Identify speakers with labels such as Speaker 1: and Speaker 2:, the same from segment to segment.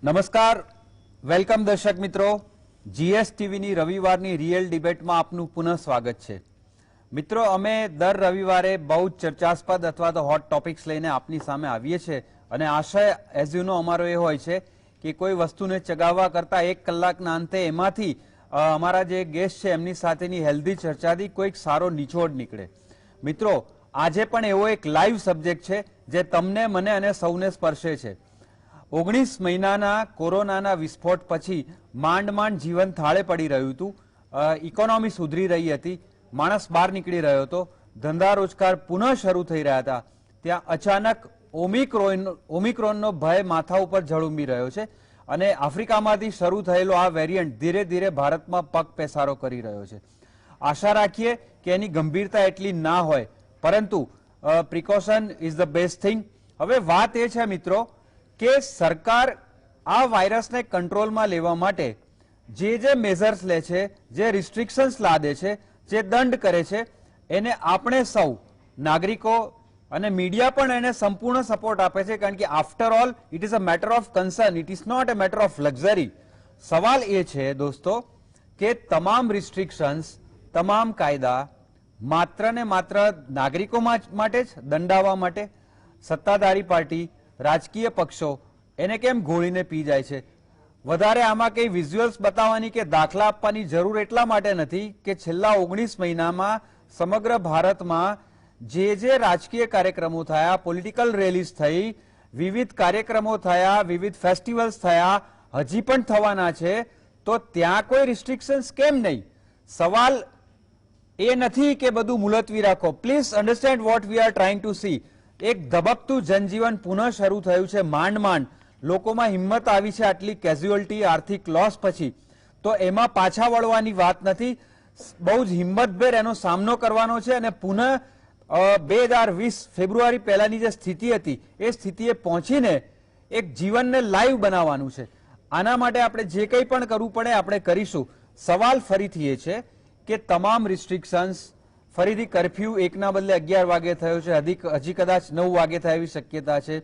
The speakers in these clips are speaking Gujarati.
Speaker 1: નમસ્કાર, વેલકમ દર્શક મિત્રો. જીએસટીવીની રવિવારની રિયલ ડિબેટમાં આપનું પુનઃ સ્વાગત છે. મિત્રો, અમે દર રવિવારે બહુ જ ચર્ચાસ્પદ અથવા તો હોટ ટોપિક્સ લઈને આપની સામે આવીએ છીએ અને આશય એઝ યુ નો અમારો એ હોય છે કે કોઈ વસ્તુને ચગાવવા કરતા 1 કલાકના અંતે એમાંથી અમારા જે ગેસ્ટ છે એમની સાથેની હેલ્ધી ચર્ચાથી કોઈક સારો નિચોડ નીકળે. મિત્રો, આજે પણ એવો એક લાઈવ સબ્જેક્ટ છે જે તમને, મને અને સૌને સ્પર્શે છે. 19 મહિનાના કોરોનાના વિસ્ફોટ પછી માંડ માંડ જીવન થાળે પડી રહ્યું હતું. ઇકોનોમી સુધરી રહી હતી, માણસ બહાર નીકળી રહ્યો હતો, ધંધા રોજગાર પુનઃ શરૂ થઈ રહ્યા હતા. ત્યાં અચાનક ઓમિક્રોનનો ભય માથા ઉપર ઝળુંબી રહ્યો છે અને આફ્રિકામાંથી શરૂ થયેલો આ વેરિયન્ટ ધીરે ધીરે ભારતમાં પગ પેસારો કરી રહ્યો છે. આશા રાખીએ કે એની ગંભીરતા એટલી ના હોય, પરંતુ precaution is the best thing. હવે વાત એ છે મિત્રો કે સરકાર આ વાયરસને કંટ્રોલમાં લેવા માટે જે મેઝર્સ લે છે, જે રિસ્ટ્રિક્શન્સ લાદે છે, જે દંડ કરે છે, એને આપણે સૌ નાગરિકો અને મીડિયા પણ એને સંપૂર્ણ સપોર્ટ આપે છે, કારણ કે after all it is a matter of concern, it is not a matter of luxury. સવાલ એ છે દોસ્તો કે તમામ રિસ્ટ્રિક્શન્સ, તમામ કાયદા માત્ર ને માત્ર નાગરિકો માટે જ દંડાવવા માટે સત્તાધારી પાર્ટી, રાજકીય પક્ષો એને કેમ ઘોળીને પી જાય છે? વધારે આમાં કઈ વિઝ્યુઅલ્સ બતાવવાની કે દાખલા આપવાની જરૂર એટલા માટે નથી કે છેલ્લા 19 મહિનામાં સમગ્ર ભારતમાં જે રાજકીય કાર્યક્રમો થયા, પોલિટિકલ રેલીઝ થઈ, વિવિધ કાર્યક્રમો થયા, વિવિધ ફેસ્ટિવલ્સ થયા, હજી પણ થવાના છે, તો ત્યાં કોઈ રિસ્ટ્રિક્શન્સ કેમ નહીં? સવાલ એ નથી કે બધું મુલતવી રાખો. Please understand what we are trying to C. એક ધબકતું જનજીવન પુનઃ શરૂ થયું છે. માંડ માંડ લોકોમાં હિંમત આવી છે આટલી કેઝ્યુઅલ્ટી, આર્થિક લોસ પછી. તો એમાં પાછા વળવાની વાત નથી. બહુ જ હિંમતભેર એનો સામનો કરવાનો છે અને પુનઃ 2020 ફેબ્રુઆરી પહેલાની જે સ્થિતિ હતી એ સ્થિતિએ પહોંચીને એક જીવનને લાઈવ બનાવવાનું છે. આના માટે આપણે જે કંઈ પણ કરવું પડે આપણે કરીશું. સવાલ ફરીથી એ છે કે તમામ રિસ્ટ્રિક્શન્સ, ફરીથી કરફ્યુ 1ના બદલે 11 વાગે થયો છે, હજી કદાચ 9 વાગે થાય એવી શક્યતા છે.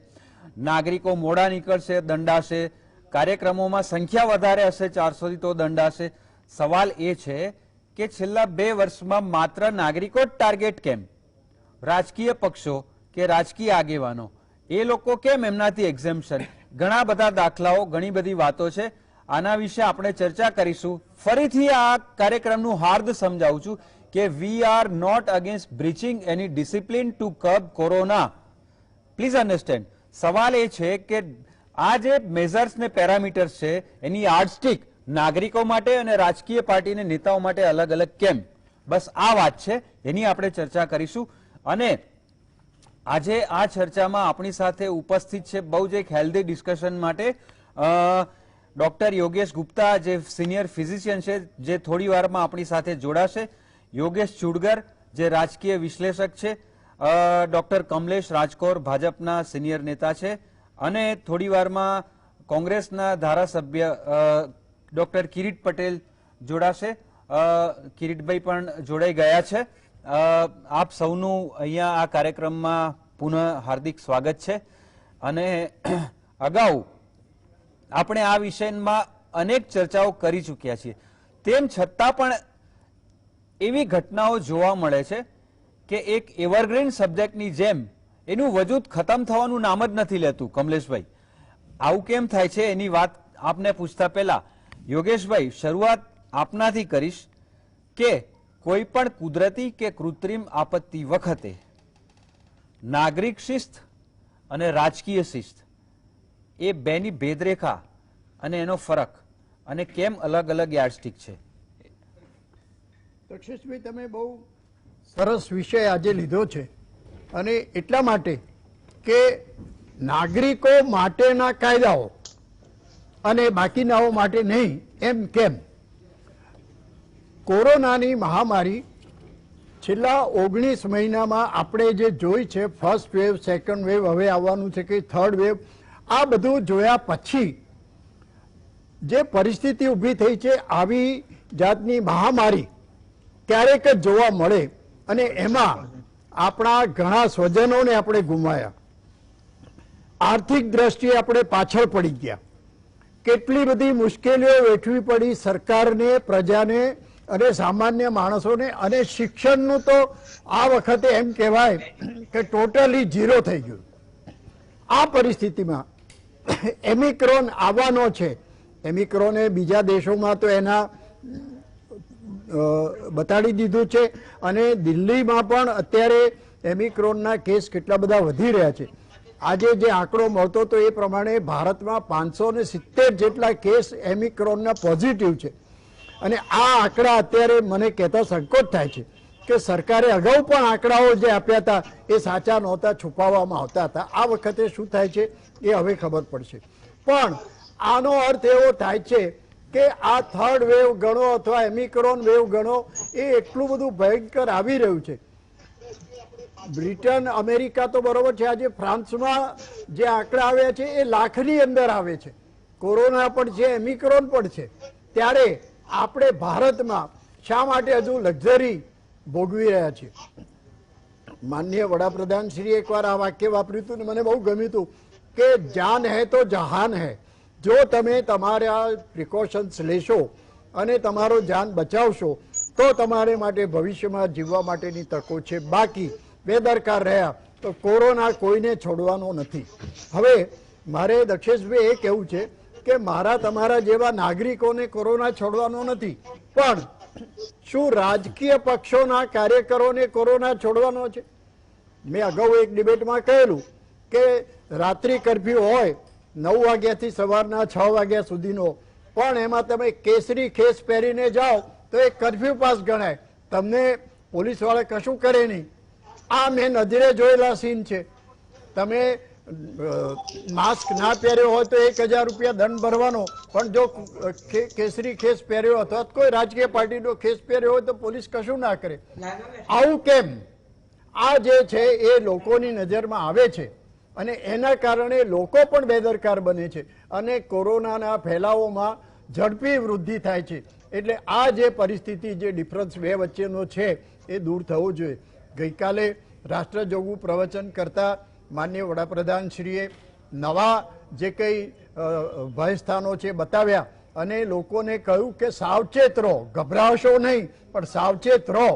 Speaker 1: નાગરિકો મોડા નીકળશે, દંડાશે. કાર્યક્રમોમાં સંખ્યા વધારે હશે 400 થી તો દંડાશે. સવાલ એ છે કે છેલ્લા 2 વર્ષમાં માત્ર નાગરિકો જ ટાર્ગેટ કેમ? રાજકીય પક્ષો કે રાજકીય આગેવાનો એ લોકો કેમ એમનાથી એક્ઝેમ્પશન? ઘણા બધા દાખલાઓ, ઘણી બધી વાતો છે. આના વિશે આપણે ચર્ચા કરીશું. ફરીથી આ કાર્યક્રમનું હાર્દ સમજાવું છું કે we are not against breaching any discipline to curb corona. Please understand. સવાલ એ છે કે આ જે મેઝર્સ ને પેરામીટર્સ છે એની યાર્ડસ્ટિક નાગરિકો માટે અને રાજકીય પાર્ટીને નેતાઓ માટે અલગ અલગ કેમ? બસ આ વાત છે, એની આપણે ચર્ચા કરીશું. અને આજે આ ચર્ચામાં આપણી સાથે ઉપસ્થિત છે બહુ જ એક હેલ્ધી ડિસ્કશન માટે ડોક્ટર યોગેશ ગુપ્તા, જે સિનિયર ફિઝિશિયન છે, જે થોડી વારમાં આપણી સાથે જોડાશે. યોગેશ ચુડગર, જે રાજકીય વિશ્લેષક છે. ડોક્ટર કમલેશ રાજકોર, ભાજપના સિનિયર નેતા છે. અને થોડી વારમાં કોંગ્રેસના ધારાસભ્ય ડોક્ટર કિરીટ પટેલ જોડાશે. કિરીટભાઈ પણ જોડાઈ ગયા છે. આપ સૌનું અહીંયા આ કાર્યક્રમમાં પુનઃ હાર્દિક સ્વાગત છે. અને અગાઉ આપણે આ વિષયમાં અનેક ચર્ચાઓ કરી ચૂક્યા છીએ. તેમ છતાં પણ એવી ઘટનાઓ જોવા મળે છે કે એક એવરગ્રીન સબ્જેક્ટની જેમ એનું વજૂદ ખતમ થવાનું નામ જ નથી લેતું. કમલેશભાઈ, આવું કેમ થાય છે એની વાત આપને પૂછતા પહેલા યોગેશભાઈ, શરૂઆત આપનાથી કરીશ કે કોઈ પણ કુદરતી કે કૃત્રિમ આપત્તિ વખતે નાગરિક શિસ્ત અને રાજકીય શિસ્ત એ બેની ભેદરેખા અને એનો ફરક અને કેમ અલગ અલગ યાર્ડસ્ટિક છે?
Speaker 2: દક્ષેશભાઈ, તમે બહુ સરસ વિષય આજે લીધો છે. અને એટલા માટે કે નાગરિકો માટેના કાયદાઓ અને બાકીનાઓ માટે નહીં, એમ કેમ? કોરોનાની મહામારી છેલ્લા 19 મહિનામાં આપણે જે જોઈ છે, ફર્સ્ટ વેવ, સેકન્ડ વેવ, હવે આવવાનું છે કે થર્ડ વેવ, આ બધું જોયા પછી જે પરિસ્થિતિ ઊભી થઈ છે, આવી જાતની મહામારી ક્યારેક જ જોવા મળે અને એમાં આપણા ઘણા સ્વજનોને આપણે ગુમાયા. આર્થિક દ્રષ્ટિએ આપણે પાછળ પડી ગયા. કેટલી બધી મુશ્કેલીઓ વેઠવી પડી સરકારને, પ્રજાને અને સામાન્ય માણસોને. અને શિક્ષણનું તો આ વખતે એમ કહેવાય કે ટોટલી ઝીરો થઈ ગયું. આ પરિસ્થિતિમાં એમિક્રોન આવવાનો છે. એમિક્રોને બીજા દેશોમાં તો એના બતાડી દીધું છે અને દિલ્હીમાં પણ અત્યારે એમિક્રોનના કેસ કેટલા બધા વધી રહ્યા છે. આજે જે આંકડો મળતો હતો એ પ્રમાણે ભારતમાં 570 જેટલા કેસ એમિક્રોનના પોઝિટિવ છે. અને આ આંકડા અત્યારે મને કહેતા સંકોચ થાય છે કે સરકારે અગાઉ પણ આંકડાઓ જે આપ્યા હતા એ સાચા નહોતા, છુપાવવામાં આવતા હતા. આ વખતે શું થાય છે એ હવે ખબર પડશે. પણ આનો અર્થ એવો થાય છે કે આ થર્ડ વેવ ગણો અથવા એમિક્રોન વેવ ગણો, એ એટલું બધું ભયંકર આવી રહ્યું છે. બ્રિટન, અમેરિકા તો બરોબર છે, આજે ફ્રાન્સમાં જે આંકડા આવ્યા છે એ લાખની અંદર આવે છે. કોરોના પણ છે, એમિક્રોન પણ છે. ત્યારે આપણે ભારતમાં શા માટે હજુ લક્ઝરી ભોગવી રહ્યા છીએ? માનનીય વડાપ્રધાન શ્રી એકવાર આ વાક્ય વાપર્યું હતું ને મને બહુ ગમ્યું હતું કે જાન હૈ તો જહાન હૈ. જો તમે તમારા પ્રિકોશન્સ લેશો અને તમારો જાન બચાવશો તો તમારે માટે ભવિષ્યમાં જીવવા માટેની તકો છે. બાકી બેદરકાર રહ્યા તો કોરોના કોઈને છોડવાનો નથી. હવે મારે દક્ષેશભાઈ એ કહેવું છે કે મારા તમારા જેવા નાગરિકોને કોરોના છોડવાનો નથી, પણ શું રાજકીય પક્ષોના કાર્યકરોને કોરોના છોડવાનો છે? મેં અગાઉ એક ડિબેટમાં કહેલું કે રાત્રિ કર્ફ્યુ હોય 9 વાગ્યાથી સવારના 6 વાગ્યા સુધીનો, પણ એમાં તમે કેસરી ખેસ પહેરીને જાઓ તો એ કર્ફ્યુ પાસ ગણાય. તમને પોલીસવાળા કશું કરે નહીં. આ મેં નજરે જોયેલા સીન છે. તમે માસ્ક ના પહેર્યો હોય તો 1000 રૂપિયા દંડ ભરવાનો, પણ જો કેસરી ખેસ પહેર્યો અથવા કોઈ રાજકીય પાર્ટીનો ખેસ પહેર્યો હોય તો પોલીસ કશું ના કરે. આવું કેમ? આ જે છે એ લોકોની નજરમાં આવે છે અને એના કારણે લોકો પણ બેદરકાર બને છે અને કોરોનાના ફેલાવોમાં ઝડપી વૃદ્ધિ થાય છે. એટલે આ જે પરિસ્થિતિ, જે ડિફરન્સ બે વચ્ચેનો છે એ દૂર થવો જોઈએ. ગઈકાલે રાષ્ટ્રજોગું પ્રવચન કરતા માનનીય વડાપ્રધાનશ્રીએ નવા જે કંઈ ભયસ્થાનો છે બતાવ્યા અને લોકોને કહ્યું કે સાવચેત રહો, ગભરાશો નહીં પણ સાવચેત રહો.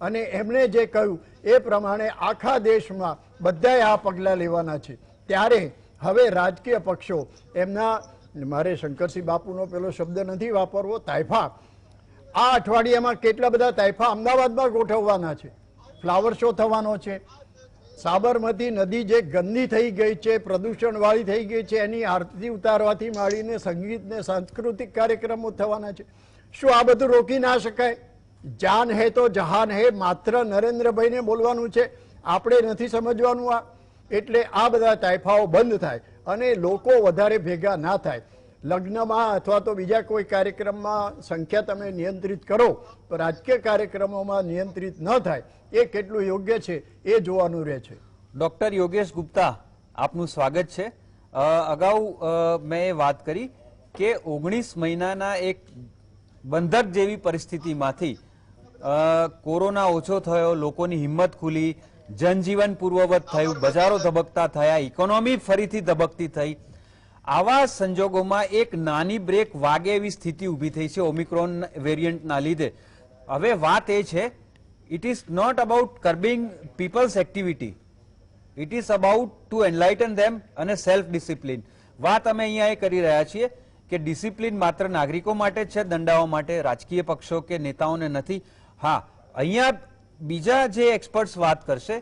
Speaker 2: અને એમણે જે કહ્યું એ પ્રમાણે આખા દેશમાં બધાએ આ પગલાં લેવાના છે. ત્યારે હવે રાજકીય પક્ષો એમના, મારે શંકરસિંહ બાપુનો પેલો શબ્દ નથી વાપરવો, તાઇફા, આ અઠવાડિયામાં કેટલા બધા તાઇફા અમદાવાદમાં ગોઠવવાના છે. ફ્લાવર શો થવાનો છે. સાબરમતી નદી જે ગંદી થઈ ગઈ છે, પ્રદૂષણવાળી થઈ ગઈ છે, એની આરતી ઉતારવાથી માંડીને સંગીત ને સાંસ્કૃતિક કાર્યક્રમો થવાના છે. શું આ બધું રોકી ના શકાય? જાન હે તો જહાન હે માત્ર નરેન્દ્રભાઈને બોલવાનું છે, આપણે નથી સમજવાનું આ. એટલે આ બધા તાઇફાઓ બંધ થાય અને લોકો વધારે ભેગા ના થાય. લગ્નમાં અથવા તો બીજા કોઈ કાર્યક્રમમાં સંખ્યા તમે નિયંત્રિત કરો તો રાજકીય કાર્યક્રમોમાં નિયંત્રિત ન થાય. એ કેટલું યોગ્ય છે એ જોવાનું રહે છે.
Speaker 1: ડોક્ટર યોગેશ ગુપ્તા, આપનું સ્વાગત છે. અગાઉ મેં એ વાત કરી કે 19 મહિનાના એક બંધક જેવી પરિસ્થિતિમાંથી કોરોના ઓછો થયો, લોકોની હિંમત ખુલી, જનજીવન પૂર્વવત થયું, બજારો ધબકતા થયા, ઇકોનોમી ફરીથી ધબકતી થઈ. આવા સંજોગોમાં એક નાની બ્રેક વાગે એવી સ્થિતિ ઊભી થઈ છે ઓમિક્રોન વેરિયન્ટના લીધે. હવે વાત એ છે, it is not about curbing people's activity, it is about to enlighten them અને સેલ્ફ ડિસિપ્લિન. વાત અમે અહીંયા એ કરી રહ્યા છીએ કે ડિસિપ્લિન માત્ર નાગરિકો માટે છે, દંડાઓ માટે રાજકીય પક્ષો કે નેતાઓને નથી. હા, અહીંયા બીજા જે એક્સપર્ટ્સ વાત કરશે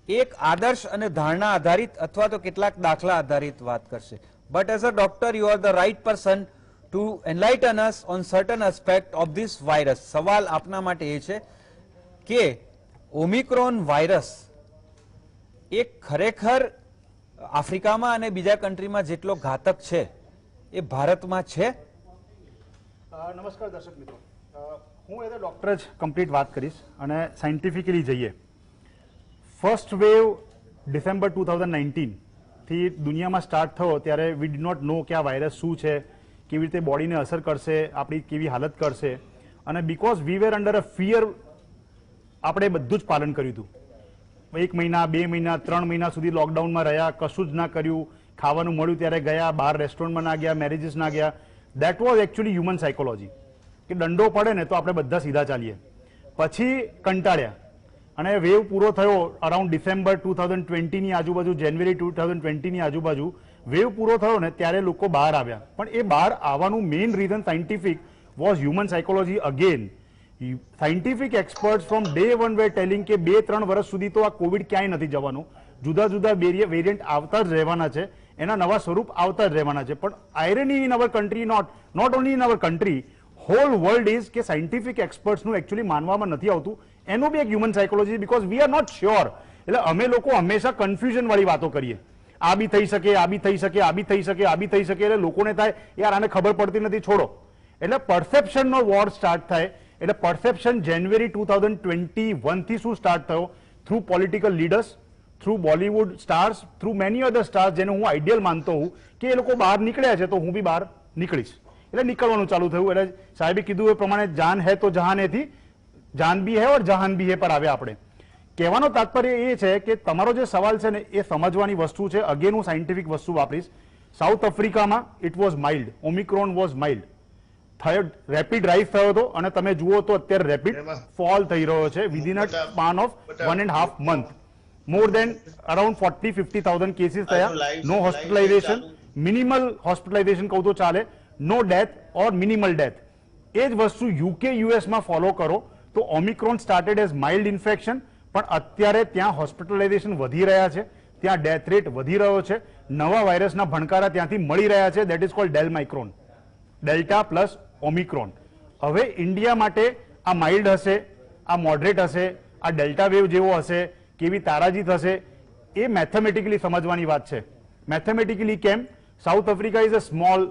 Speaker 1: એક આદર્શ અને ધારણા આધારિત અથવા તો કેટલાક દાખલા આધારિત વાત કરશે. But as a doctor you are the right person to enlighten us on certain aspect of this virus. સવાલ આપના માટે એ છે કે ઓમિક્રોન વાયરસ એ ખરેખર આફ્રિકામાં અને બીજા કન્ટ્રીમાં જેટલો ઘાતક છે એ ભારતમાં છે?
Speaker 3: નમસ્કાર દર્શક મિત્રો, હું એઝ અ ડોક્ટર જ કમ્પ્લીટ વાત કરીશ અને સાયન્ટિફિકલી જઈએ. ફર્સ્ટ વેવ ડિસેમ્બર 2019 થી દુનિયામાં સ્ટાર્ટ થયો ત્યારે વી ડી નોટ નો કે આ વાયરસ શું છે, કેવી રીતે બોડીને અસર કરશે, આપણી કેવી હાલત કરશે. અને because we were under a fear આપણે બધું જ પાલન કર્યું હતું. 1 મહિના, 2 મહિના, 3 મહિના સુધી લોકડાઉનમાં રહ્યા, કશું જ ના કર્યું. ખાવાનું મળ્યું ત્યારે ગયા, બહાર રેસ્ટોરન્ટમાં ના ગયા, મેરેજીસ ના ગયા. That was actually human psychology, કે દંડો પડે ને તો આપણે બધા સીધા ચાલીએ. પછી કંટાળ્યા અને વેવ પૂરો થયો અરાઉન્ડ ડિસેમ્બર 2020 ની આજુબાજુ, જાન્યુઆરી 2020 ની આજુબાજુ વેવ પૂરો થયો ને ત્યારે લોકો બહાર આવ્યા. પણ એ બહાર આવવાનું main reason scientific was human psychology again. Scientific experts from day one where telling કે 2-3 વર્ષ સુધી તો આ કોવિડ ક્યાંય નથી જવાનું, જુદા જુદા વેરિયન્ટ આવતા જ રહેવાના છે, એના નવા સ્વરૂપ આવતા જ રહેવાના છે. પણ irony in our country, not only in our country, whole world is કે સાયન્ટિફિક એક્સપર્ટ્સનું એકચ્યુઅલી માનવામાં નથી આવતું. એનું બી એક human psychology, because we are not sure. એટલે અમે લોકો હંમેશા કન્ફ્યુઝન વાળી વાતો કરીએ, આ બી થઈ શકે, આ બી થઈ શકે, આ બી થઈ શકે, આ બી થઈ શકે. એટલે લોકોને થાય યાર આને ખબર પડતી નથી, છોડો. એટલે પરસેપ્શનનો વોર સ્ટાર્ટ થાય. એટલે પરસેપ્શન જાન્યુઆરી 2021 થી શું સ્ટાર્ટ થયો? Through political leaders, through Bollywood stars, through many other stars જેને હું આઈડિયલ માનતો હોઉં કે એ લોકો બહાર નીકળ્યા છે તો હું બી બહાર નીકળીશ. એટલે નીકળવાનું ચાલુ થયું. એટલે સાહેબે કીધું એ પ્રમાણે જાન હે તો જહાન હે થી જાન બી હે ઓર જહાન બી હે પર આવ્યા આપણે. કહેવાનો તાત્પર્ય એ છે કે તમારો જે સવાલ છે ને એ સમજવાની વસ્તુ છે. અગેન હું સાયન્ટિફિક વસ્તુ વાપરીશ. સાઉથ આફ્રિકામાં it was mild, Omicron was mild, rapid rise થયો હતો અને તમે જુઓ તો અત્યારે રેપિડ ફોલ થઈ રહ્યો છે within a span of 1.5 month. More than around 40-50,000 cases થયા. નો હોસ્પિટલાઇઝેશન, મિનિમલ હોસ્પિટલાઇઝેશન કહું તો ચાલે, no death or minimal death. એ જ વસ્તુ યુકે યુએસમાં ફોલો કરો તો Omicron started as mild infection, પણ અત્યારે ત્યાં હોસ્પિટલાઇઝેશન વધી રહ્યા છે, ત્યાં ડેથ રેટ વધી રહ્યો છે, નવા વાયરસના ભણકારા ત્યાંથી મળી રહ્યા છે. That is called Delmicron, delta plus Omicron. હવે ઇન્ડિયા માટે આ માઇલ્ડ હશે, આ મોડરેટ હશે, આ ડેલ્ટા વેવ જેવો હશે, કેવી તારાજી થશે, એ મેથેમેટિકલી સમજવાની વાત છે. મેથેમેટિકલી કેમ? South Africa is a small,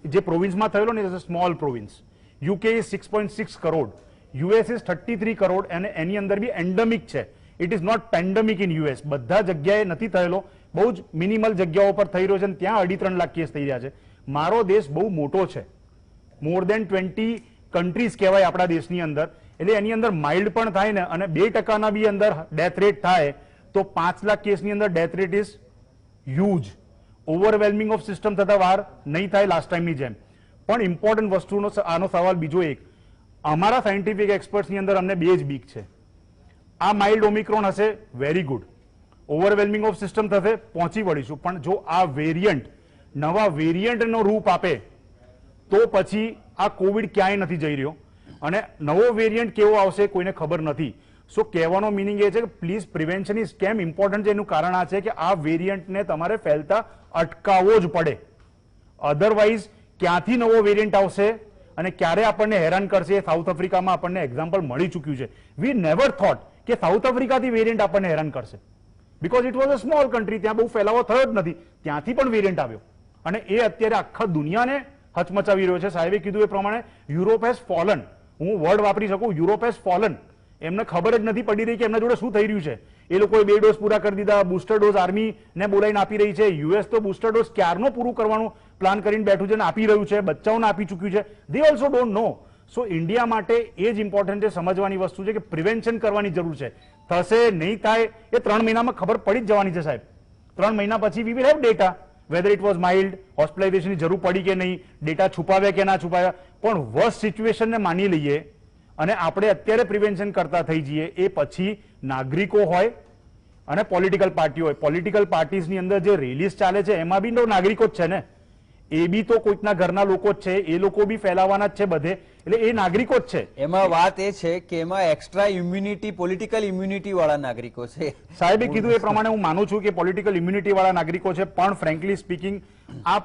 Speaker 3: જે પ્રોવિન્સમાં થયેલો ને is a small province. UK is 6.6 crore, US is 33 crore અને એની અંદર બી એન્ડેમિક છે. It is not pandemic in US. બધા જગ્યાએ નથી થયેલો, બહુ જ મિનિમલ જગ્યાઓ પર થઈ રહ્યો છે અને ત્યાં 2.5-3 લાખ કેસ થઈ રહ્યા છે. મારો દેશ બહુ મોટો છે, મોર દેન 20 કન્ટ્રીઝ કહેવાય આપણા દેશની અંદર. એટલે એની અંદર માઇલ્ડ પણ થાય ને અને 2% બી અંદર ડેથ રેટ થાય તો 5 લાખ કેસની અંદર death rate is huge. Overwhelming of system થતા વાર નહીં થાય લાસ્ટ ટાઈમની જેમ. પણ ઇમ્પોર્ટન્ટ વસ્તુનો આનો સવાલ બીજો એક, અમારા સાયન્ટિફિક એક્સપર્ટ્સની અંદર અમને બે જ બીક છે. આ માઇલ્ડ ઓમિક્રોન હશે, વેરી ગુડ, ઓવરવેલ્મિંગ ઓફ સિસ્ટમ થશે, પહોંચી વળીશું. પણ જો આ વેરિયન્ટ નવા વેરિયન્ટનો રૂપ આપે તો પછી આ કોવિડ ક્યાંય નથી જઈ રહ્યો અને નવો વેરિયન્ટ કેવો આવશે કોઈને ખબર નથી. સો કહેવાનો મિનિંગ એ છે કે પ્લીઝ પ્રિવેન્શન ઇઝ કેમ ઇમ્પોર્ટન્ટ છે. એનું કારણ આ છે કે આ વેરિયન્ટને તમારે ફેલતા અટકાવવો જ પડે. અધરવાઇઝ ક્યાંથી નવો વેરિયન્ટ આવશે અને ક્યારે આપણને હેરાન કરશે એ સાઉથ આફ્રિકામાં આપણને એક્ઝામ્પલ મળી ચૂક્યું છે. વી નેવર થોટ કે સાઉથ આફ્રિકાથી વેરિયન્ટ આપણને હેરાન કરશે, because it was a small country, ત્યાં બહુ ફેલાવો થયો જ નથી, ત્યાંથી પણ વેરિયન્ટ આવ્યો અને એ અત્યારે આખા દુનિયાને હચમચાવી રહ્યો છે. સાહેબે કીધું એ પ્રમાણે યુરોપ હેઝ ફોલન. હું વર્ડ વાપરી શકું, યુરોપ હેઝ ફોલન. એમને ખબર જ નથી પડી રહી કે એમના જોડે શું થઈ રહ્યું છે. એ લોકોએ 2 ડોઝ પૂરા કરી દીધા, બુસ્ટર ડોઝ આર્મીને બોલાવીને આપી રહી છે. યુએસ તો બુસ્ટર ડોઝ ક્યારનો પૂરું કરવાનું પ્લાન કરીને બેઠું છે અને આપી રહ્યું છે, બચ્ચાઓને આપી ચૂક્યું છે. They also don't know. So India માટે એ જ ઇમ્પોર્ટન્ટ છે, સમજવાની વસ્તુ છે કે પ્રિવેન્શન કરવાની જરૂર છે. થશે નહીં થાય એ 3 મહિનામાં ખબર પડી જ જવાની છે સાહેબ. 3 મહિના પછી we will have data whether it was mild, હોસ્પિટલાઇઝેશનની જરૂર પડી કે નહીં, ડેટા છુપાવ્યા કે ના છુપાવ્યા. પણ વર્સ્ટ સિચ્યુએશનને માની લઈએ અને આપણે અત્યારે પ્રિવેન્શન કરતા થઈ જઈએ, એ પછી નાગરિકો હોય અને પોલિટિકલ પાર્ટીઓ હોય. પોલિટિકલ પાર્ટીઝની અંદર જે રેલીઝ ચાલે છે એમાં બી નાગરિકો જ છે ને, એ બી તો કોઈકના ઘરના લોકો જ છે, એ લોકો બી ફેલાવાના જ છે બધે, એટલે એ નાગરિકો જ છે.
Speaker 1: એમાં વાત એ છે કે એમાં એક્સ્ટ્રા ઇમ્યુનિટી, પોલિટિકલ ઇમ્યુનિટી વાળા નાગરિકો છે.
Speaker 3: સાહેબે કીધું એ પ્રમાણે હું માનું છું કે પોલિટિકલ ઇમ્યુનિટી વાળા નાગરિકો છે. પણ ફ્રેન્કલી સ્પીકિંગ આ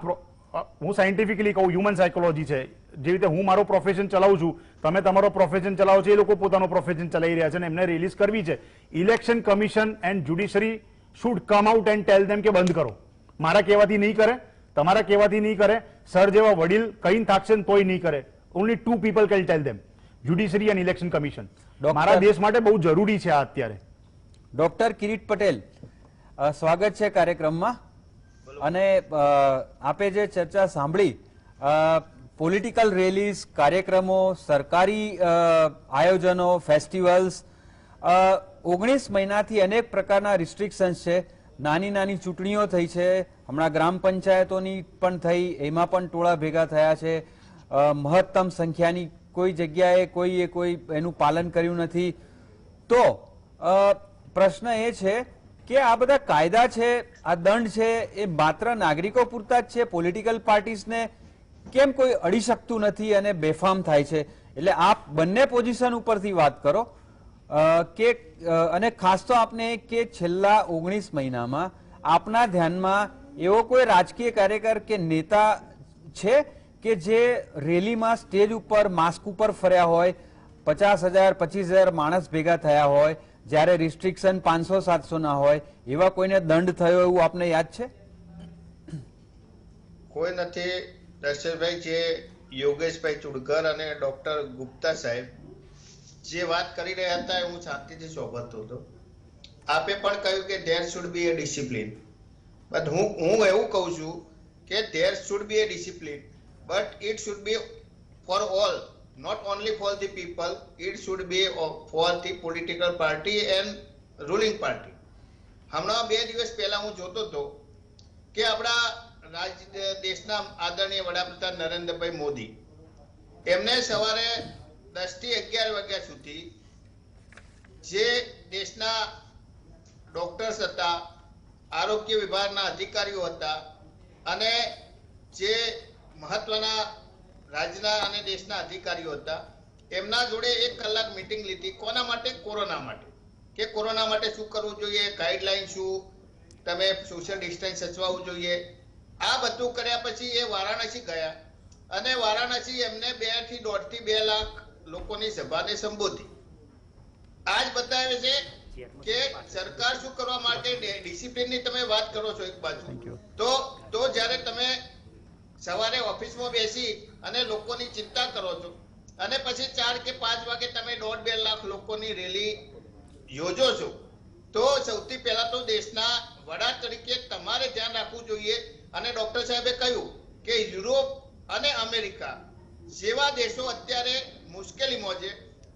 Speaker 3: હું સાયન્ટિફિકલી કહું, હ્યુમન સાયકોલોજી છે. જે રીતે હું મારો પ્રોફેશન ચલાવું છું, તમે તમારો પ્રોફેશન ચલાવો છો, એ લોકો પોતાનો પ્રોફેશન ચલાવી રહ્યા છે અને એમને રિલીઝ કરવી છે. Election commission and judiciary should come out and tell them કે બંધ કરો. મારા કહેવાથી નહીં કરે, તમારા કહેવાથી નહીં કરે, સર જેવા વડીલ કહીને થાકશે ને તોય નહીં કરે. Only 2 people can tell them, judiciary and election commission. મારા દેશ માટે બહુ જરૂરી છે આ અત્યારે.
Speaker 1: ડોક્ટર કિરીટ પટેલ, સ્વાગત છે કાર્યક્રમમાં. અને આપે જે ચર્ચા સાંભળી, પોલિટિકલ રેલીઝ, કાર્યક્રમો, સરકારી આયોજનો, ફેસ્ટિવલ્સ, 19 મહિનાથી અનેક પ્રકારના રિસ્ટ્રિક્શન્સ છે. નાની નાની ચૂંટણીઓ થઈ છે, હમણાં ગ્રામ પંચાયતોની પણ થઈ, એમાં પણ ટોળા ભેગા થયા છે. મહત્તમ સંખ્યાની કોઈ જગ્યાએ કોઈ એનું પાલન કર્યું નથી. તો પ્રશ્ન એ છે કે આ બધા કાયદા છે, આ દંડ છે, એ માત્ર નાગરિકો પૂરતા જ છે, પોલિટિકલ પાર્ટીઝને કેમ કોઈ અડી શકતું નથી અને બેફામ થાય છે? એટલે આપ બંને પોઝિશન ઉપરથી વાત કરો કે અને ખાસ તો આપને કે છેલ્લા 19 મહિનામાં આપના ધ્યાનમાં એવો કોઈ રાજકીય કાર્યકર કે નેતા છે કે જે રેલીમાં સ્ટેજ ઉપર માસ્ક ઉપર ફર્યા હોય, 50,000 25,000 માણસ ભેગા થયા હોય, જ્યારે રિસ્ટ્રિક્શન 500-700 ના હોય, એવા કોઈને દંડ થયો એવું આપને યાદ છે?
Speaker 4: કોઈ નથી દર્શનભાઈ. જે યોગેશભાઈ ચુડકર અને ડોક્ટર ગુપ્તા સાહેબ જે વાત કરી રહ્યા હતા એ હું શાંતિથી સોબત હતો. આપે પણ કહ્યું કે there should be A discipline, but હું એવું કહું છું કે there should be A discipline, but it should be for all, not only for the people, it should be for the political party and ruling party. હમણાં 2 દિવસ પહેલા હું જોતો હતો કે આપણા દેશના આદરણીય વડાપ્રધાન નરેન્દ્રભાઈ મોદી એમને સવારે 10 થી 11 વાગ્યા સુધી જે દેશના ડોક્ટર્સ હતા, આરોગ્ય વિભાગના અધિકારીઓ હતા અને જે મહત્વના રાજ્યના અને દેશના અધિકારીઓ હતા, એમના જોડે 1 કલાક મીટિંગ લીધી. કોના માટે? કોરોના માટે. કે કોરોના માટે શું કરવું જોઈએ, ગાઈડલાઈન શું, તમે સોશિયલ ડિસ્ટન્સ સચવાવવું જોઈએ. આ બધું કર્યા પછી એ વારાણસી ગયા અને વારાણસી એમને 2 થી 1.5 થી 2 લાખ લોકોની સભાને સંબોધી. આજ બતાવે છે કે સરકાર શું કરવા માટે ડિસિપ્લિનની તમે વાત કરો છો એક બાજુ, તો જ્યારે તમે સવારે ઓફિસમાં બેસી અને લોકોની ચિંતા કરો છો અને પછી 4 કે 5 વાગે તમે 1.5-2 લાખ લોકોની રેલી યોજો છો, તો સૌથી પહેલા તો દેશના વડા તરીકે તમારે ધ્યાન રાખવું જોઈએ. અને ડોક્ટર સાહેબે કહ્યું કે યુરોપ અને અમેરિકા જેવા દેશો અત્યારે મુશ્કેલીમાં છે,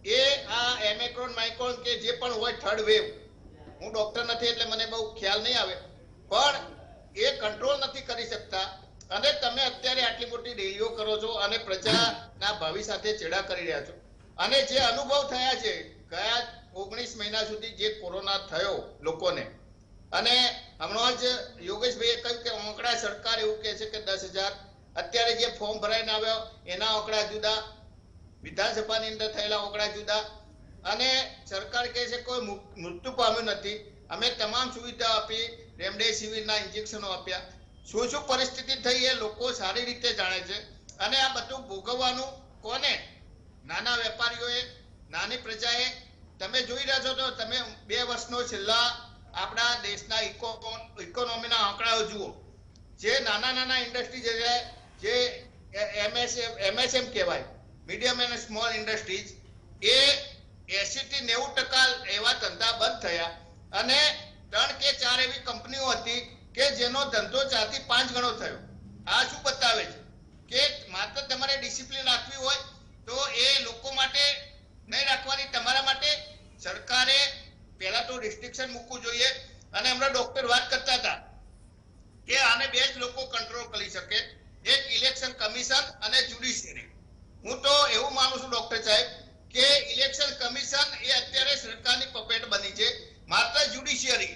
Speaker 4: એ આ ઓમિક્રોન માઇક્રોન કે જે પણ હોય થર્ડ વેવ, હું ડોક્ટર નથી એટલે મને બહુ ખ્યાલ નહીં આવે, પણ એ કંટ્રોલ નથી કરી શકતા અને તમે અત્યારે આટલી મોટી રેલીઓ કરો છો અને પ્રજાના ભાવિ સાથે ચેડા કરી રહ્યા છો. અને જે અનુભવ થયા છે ગયા 19 મહિના સુધી જે કોરોના થયો લોકોને, અને હમણાં જ યોગેશભાઈએ કહ્યું કે આંકડા સરકાર એવું કહે છે કે 10,000, અત્યારે જે ફોર્મ ભરાઈને આવ્યો એના આંકડા જુદા, વિધાનસભાની અંદર થયેલા આંકડા જુદા, અને સરકાર કહે છે કોઈ મૃત્યુ પામ્યું નથી, અમે તમામ સુવિધા આપી, રેમડેસિવિરના ઇન્જેક્શનો આપ્યા. શું શું પરિસ્થિતિ થઈ એ લોકો સારી રીતે જાણે છે. અને આ બધું ભોગવવાનું કોને? નાના વેપારીઓએ, નાની પ્રજાએ. તમે જોઈ રહ્યા છો તો તમે 2 વર્ષનો છેલ્લા આપણા દેશના ઇકોનોમીના આંકડાઓ જુઓ. જે નાના ઇન્ડસ્ટ્રી જે MSM કહેવાય, મીડિયમ એન્ડ સ્મોલ ઇન્ડસ્ટ્રીઝ, એ 80 થી 90% એવા ધંધા બંધ થયા અને 3 કે 4 એવી કંપનીઓ હતી કે જેનો ધંધો 4 થી 5 ગણો થયો. આ શું બતાવે છે કે માત્ર તમારે ડિસિપ્લિન રાખવી હોય તો એ લોકો માટે નહીં રાખવાની, તમારા માટે સરકારે પહેલા તો રિસ્ટ્રિક્શન મૂકવું જોઈએ. અને હમણાં ડોક્ટર વાત કરતા હતા કે આને 2 જ લોકો કંટ્રોલ કરી શકે, એક ઇલેક્શન કમિશન અને જ્યુડિશિયરી. હું તો એવું માનું છું ડોક્ટર સાહેબ કે ઇલેક્શન કમિશન એ અત્યારે સરકારની પપેટ બની છે, માત્ર જ્યુડિશિયરી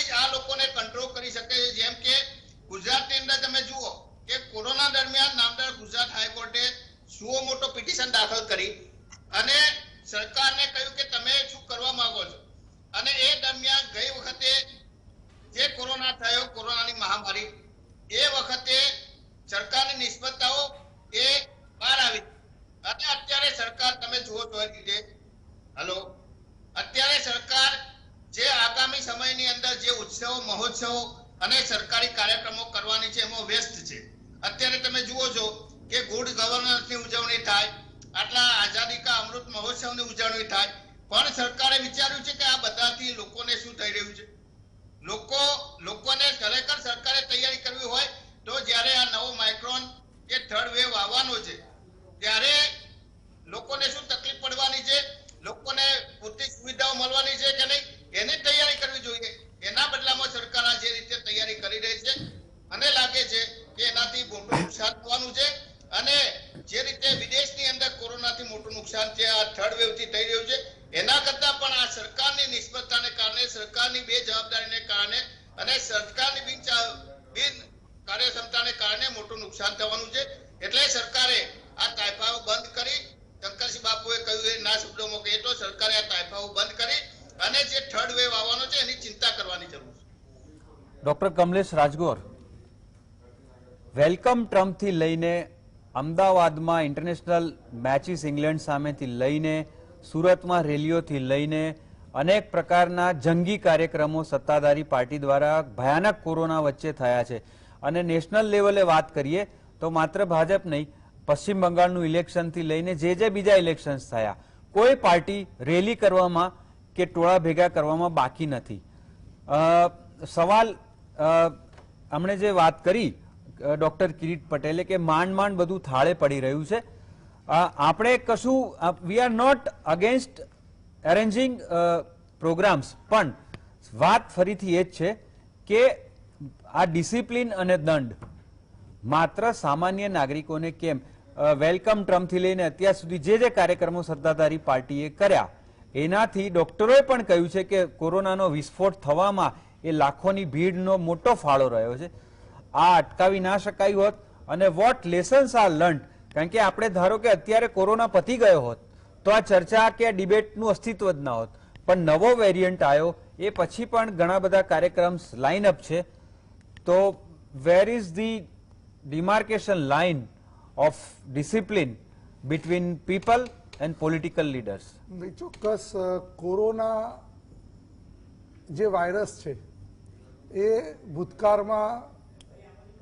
Speaker 4: જ આ લોકોને કંટ્રોલ કરી શકે છે. જેમ કે ગુજરાતની અંદર તમે જુઓ કે કોરોના દરમિયાન નામદાર ગુજરાત હાઈકોર્ટે સુઓ મોટો પિટિશન દાખલ કરી અને સરકારને કહ્યું કે તમે શું કરવા માંગો છો. અને એ દરમિયાન ગઈ વખતે જે કોરોના થયો, કોરોનાની મહામારી, એ વખતે સરકારની નિષ્ફળતાઓ એ બહાર આવી અને અત્યારે સરકાર તમે જુઓ તો અત્યારે સરકાર જે આગામી સમયની અંદર જે ઉત્સવો, મહોત્સવો અને સરકારી કાર્યક્રમો કરવાની છે એમાં વ્યસ્ત છે. અત્યારે તમે જુઓ છો કે ગુડ ગવર્નન્સની ઉજવણી થાય, આટલા આઝાદી કા અમૃત મહોત્સવની ઉજવણી થાય, પણ સરકારે વિચાર્યું છે કે આ બધાથી લોકોને શું થઈ રહ્યું છે. લોકોને ખરેખર સરકારે તૈયારી કરવી હોય તો જ્યારે આ નવો માઇક્રોન કે થર્ડ વેવ આવવાનો છે ત્યારે લોકોને શું તકલીફ પડવાની છે, લોકોને પૂરતી સુવિધાઓ મળવાની છે કે નહીં, એની તૈયારી કરવી જોઈએ. એના બદલે અને સરકારની બિન કાર્યક્ષમતાને કારણે મોટું નુકસાન થવાનું છે. એટલે સરકારે આ તાઇફાઓ બંધ કરી, શંકરસિંહ બાપુએ કહ્યું એ ના શબ્દોમાં કહીએ તો સરકારે આ તાઇફાઓ બંધ કરી અને જે થર્ડ વેવ આવવાનો છે એની ચિંતા કરવાની જરૂર છે.
Speaker 1: ડોક્ટર કમલેશ રાજગોર, વેલકમ ટ્રમ્પથી લઈને અમદાવાદમાં ઇન્ટરનેશનલ મેચિસ ઇંગ્લેન્ડ સામેથી લઈને સુરતમાં રેલીઓથી લઈને અનેક પ્રકારના જંગી કાર્યક્રમો સત્તાધારી પાર્ટી દ્વારા ભયાનક કોરોના વચ્ચે થયા છે. અને નેશનલ લેવલે વાત કરીએ તો માત્ર ભાજપ નહીં, પશ્ચિમ બંગાળનું ઇલેક્શનથી લઈને જે બીજા ઇલેક્શન્સ થયા, કોઈ પાર્ટી રેલી કરવામાં કે ટોળા ભેગા કરવામાં બાકી નથી. સવાલ હમણે જે વાત કરી ડોક્ટર કિરીટ પટેલે કે માંડ બધું થાળે પડી રહ્યું છે, આપણે કશું we are not against arranging programmes, પણ વાત ફરીથી એ જ છે કે આ ડિસિપ્લિન અને દંડ માત્ર સામાન્ય નાગરિકોને કેમ, વેલકમ ટ્રમ્પથી લઈને અત્યાર સુધી જે કાર્યક્રમો સત્તાધારી પાર્ટીએ કર્યા એનાથી ડોક્ટરોએ પણ કહ્યું છે કે કોરોનાનો વિસ્ફોટ થવામાં એ લાખોની ભીડનો મોટો ફાળો રહ્યો છે. આ અટકાવી ના શકાયું હોત અને વોટ લેસન્સ આર લર્ન, કારણ કે આપણે ધારો કે અત્યારે કોરોના પતી ગયો હોત તો આ ચર્ચા કે આ ડિબેટનું અસ્તિત્વ જ ના હોત, પણ નવો વેરિયન્ટ આવ્યો એ પછી પણ ઘણા બધા કાર્યક્રમ્સ લાઇન અપ છે. તો where is the demarcation line of discipline between people and political leaders?
Speaker 5: ચોક્કસ કોરોના જે વાયરસ છે એ ભૂતકાળમાં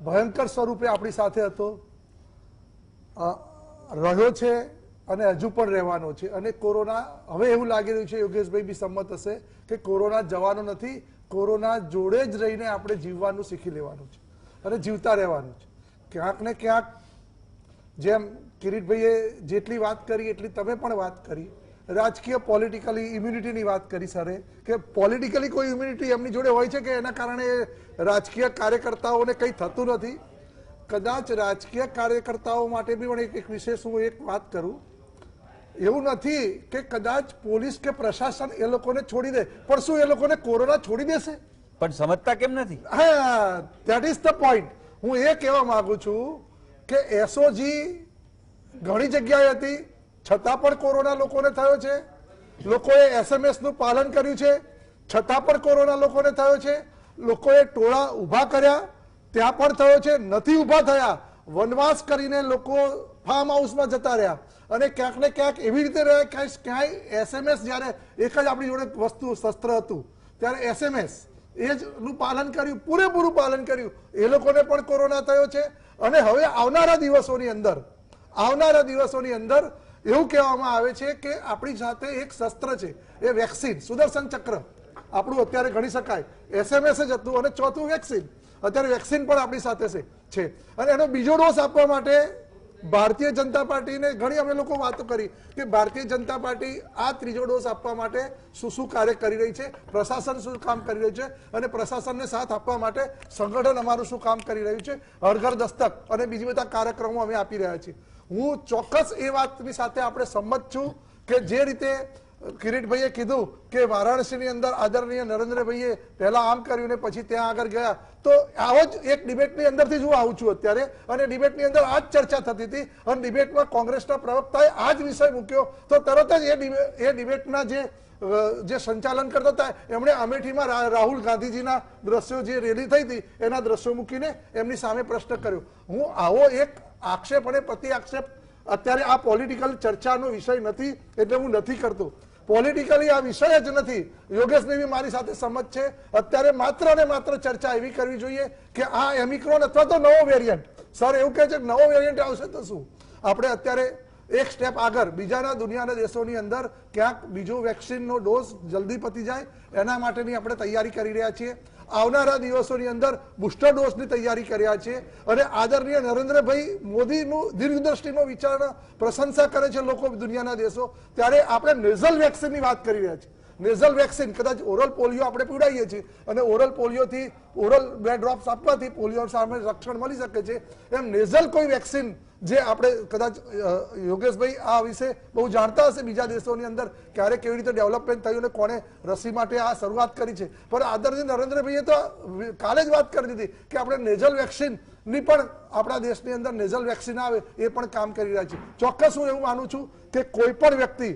Speaker 5: ભયંકર સ્વરૂપે આપણી સાથે હતો, રહ્યો છે અને હજુ પણ રહેવાનો છે. અને કોરોના હવે એવું લાગી રહ્યું છે, યોગેશભાઈ બી સંમત હશે, કે કોરોના જવાનો નથી, કોરોના જોડે જ રહીને આપણે જીવવાનું શીખી લેવાનું છે અને જીવતા રહેવાનું છે. ક્યાંક ને ક્યાંક જેમ કિરીટભાઈએ જેટલી વાત કરી એટલી તમે પણ વાત કરી, રાજકીય પોલિટિકલી ઇમ્યુનિટીની વાત કરી સરે, કે પોલિટિકલી કોઈ ઇમ્યુનિટી એમની જોડે હોય છે કે એના કારણે રાજકીય કાર્યકર્તાઓને કંઈ થતું નથી. કદાચ રાજકીય કાર્યકર્તાઓ માટે બી પણ એક વિશેષ હું એક વાત કરું, એવું નથી કે કદાચ પોલીસ કે પ્રશાસન એ લોકોને છોડી દે, પણ શું એ લોકોને કોરોના છોડી દેશે?
Speaker 1: પણ સમજતા કેમ નથી?
Speaker 5: હા, ધેટ ઇઝ ધ પોઈન્ટ. હું એ કહેવા માંગુ છું કે એસઓજી ઘણી જગ્યાએ હતી છતાં પણ કોરોના લોકોને થયો છે, લોકોએ એસએમએસ નું પાલન કર્યું છે છતાં પણ કોરોના લોકોને થયો છે, લોકોએ ટોળા ઊભા કર્યા ત્યાં પણ થયો છે, નથી ઊભા થયા વનવાસ કરીને લોકો ફાર્મ હાઉસમાં જતા રહ્યા અને ક્યાંક ને ક્યાંક એવી રીતે રહ્યા ક્યાંય એસએમએસ, જ્યારે એક જ આપણી જોડે વસ્તુ શસ્ત્ર હતું ત્યારે એસએમએસ એ જ નું પાલન કર્યું, પૂરેપૂરું પાલન કર્યું, એ લોકોને પણ કોરોના થયો છે. અને હવે આવનારા દિવસોની અંદર એવું કહેવામાં આવે છે કે આપણી સાથે એક શસ્ત્ર છે, એ વેક્સિન, સુદર્શન ચક્ર આપણું અત્યારે ગણી શકાય. એસએમએસ જ હતું અને ચોથું વેક્સિન, અત્યારે વેક્સિન પણ આપણી સાથે છે. અને એનો બીજો ડોઝ આપવા માટે ભારતીય જનતા પાર્ટીને ઘણી અમે લોકો વાતો કરી કે ભારતીય જનતા પાર્ટી આ ત્રીજો ડોઝ આપવા માટે શું કાર્ય કરી રહી છે, પ્રશાસન શું કામ કરી રહ્યું છે અને પ્રશાસનને સાથ આપવા માટે સંગઠન અમારું શું કામ કરી રહ્યું છે, હર ઘર દસ્તક અને બીજા બધા કાર્યક્રમો અમે આપી રહ્યા છીએ. હું ચોક્કસ એ વાતની સાથે આપણે સંમત છું કે જે રીતે કિરીટભાઈએ કીધું કે વારાણસીની અંદર આદરણીય નરેન્દ્રભાઈએ પહેલા આમ કર્યું ને પછી ત્યાં આગળ ગયા, તો આવો જ એક ડિબેટની અંદરથી જ હું આવું છું અત્યારે, અને ડિબેટની અંદર આ જ ચર્ચા થતી હતી અને ડિબેટમાં કોંગ્રેસના પ્રવક્તાએ આ જ વિષય મૂક્યો તો તરત જ એ ડિબેટના જે સંચાલન કરતા હતા એમણે અમેઠીમાં રાહુલ ગાંધીજીના દ્રશ્યો, જે રેલી થઈ હતી એના દ્રશ્યો મૂકીને એમની સામે પ્રશ્ન કર્યો. હું આવો એક આક્ષેપ અને પ્રતિ આક્ષેપ, અત્યારે આ પોલિટિકલ ચર્ચાનો વિષય નથી એટલે હું નથી કરતો, પોલિટિકલી આ વિષય જ નથી. યોગેશભાઈ બી મારી સાથે સંમત છે, અત્યારે માત્ર ને માત્ર ચર્ચા એવી કરવી જોઈએ કે આ એમિક્રોન અથવા તો નવો વેરિયન્ટ, સર એવું કહે છે કે નવો વેરિયન્ટ આવશે તો શું, આપણે અત્યારે એક સ્ટેપ આગળ બીજાના દુનિયાના દેશોની અંદર ક્યાંક બીજો વેક્સિનનો ડોઝ જલ્દી પતી જાય એના માટેની આપણે તૈયારી કરી રહ્યા છીએ. આવનારા દિવસોની અંદર બુસ્ટર ડોઝની તૈયારી કર્યા છે અને આદરણીય નરેન્દ્રભાઈ મોદીનું દીર્ઘદ્રષ્ટિનો વિચાર પ્રશંસા કરે છે લોકો દુનિયાના દેશો, ત્યારે આપણે નેઝલ વેક્સિનની વાત કરી રહ્યા છીએ. નેઝલ વેક્સિન, કદાચ ઓરલ પોલિયો આપણે પીવડાવીએ છીએ અને ઓરલ પોલિયોથી ઓરલ 2 ડ્રોપ્સ આપવાથી પોલિયો સામે રક્ષણ મળી શકે છે, એમ નેઝલ કોઈ વેક્સિન જે આપણે કદાચ યોગેશભાઈ આ વિશે બહુ જાણતા હશે, બીજા દેશોની અંદર ક્યારે કેવી રીતે ડેવલપમેન્ટ થયું અને કોણે રસી માટે આ શરૂઆત કરી છે. પણ આદરણીય નરેન્દ્રભાઈએ તો કાલે જ વાત કરી દીધી કે આપણે નેઝલ વેક્સિન ની પણ આપણા દેશની અંદર નેઝલ વેક્સિન આવે એ પણ કામ કરી રહ્યા છે. ચોક્કસ હું એવું માનું છું કે કોઈ પણ વ્યક્તિ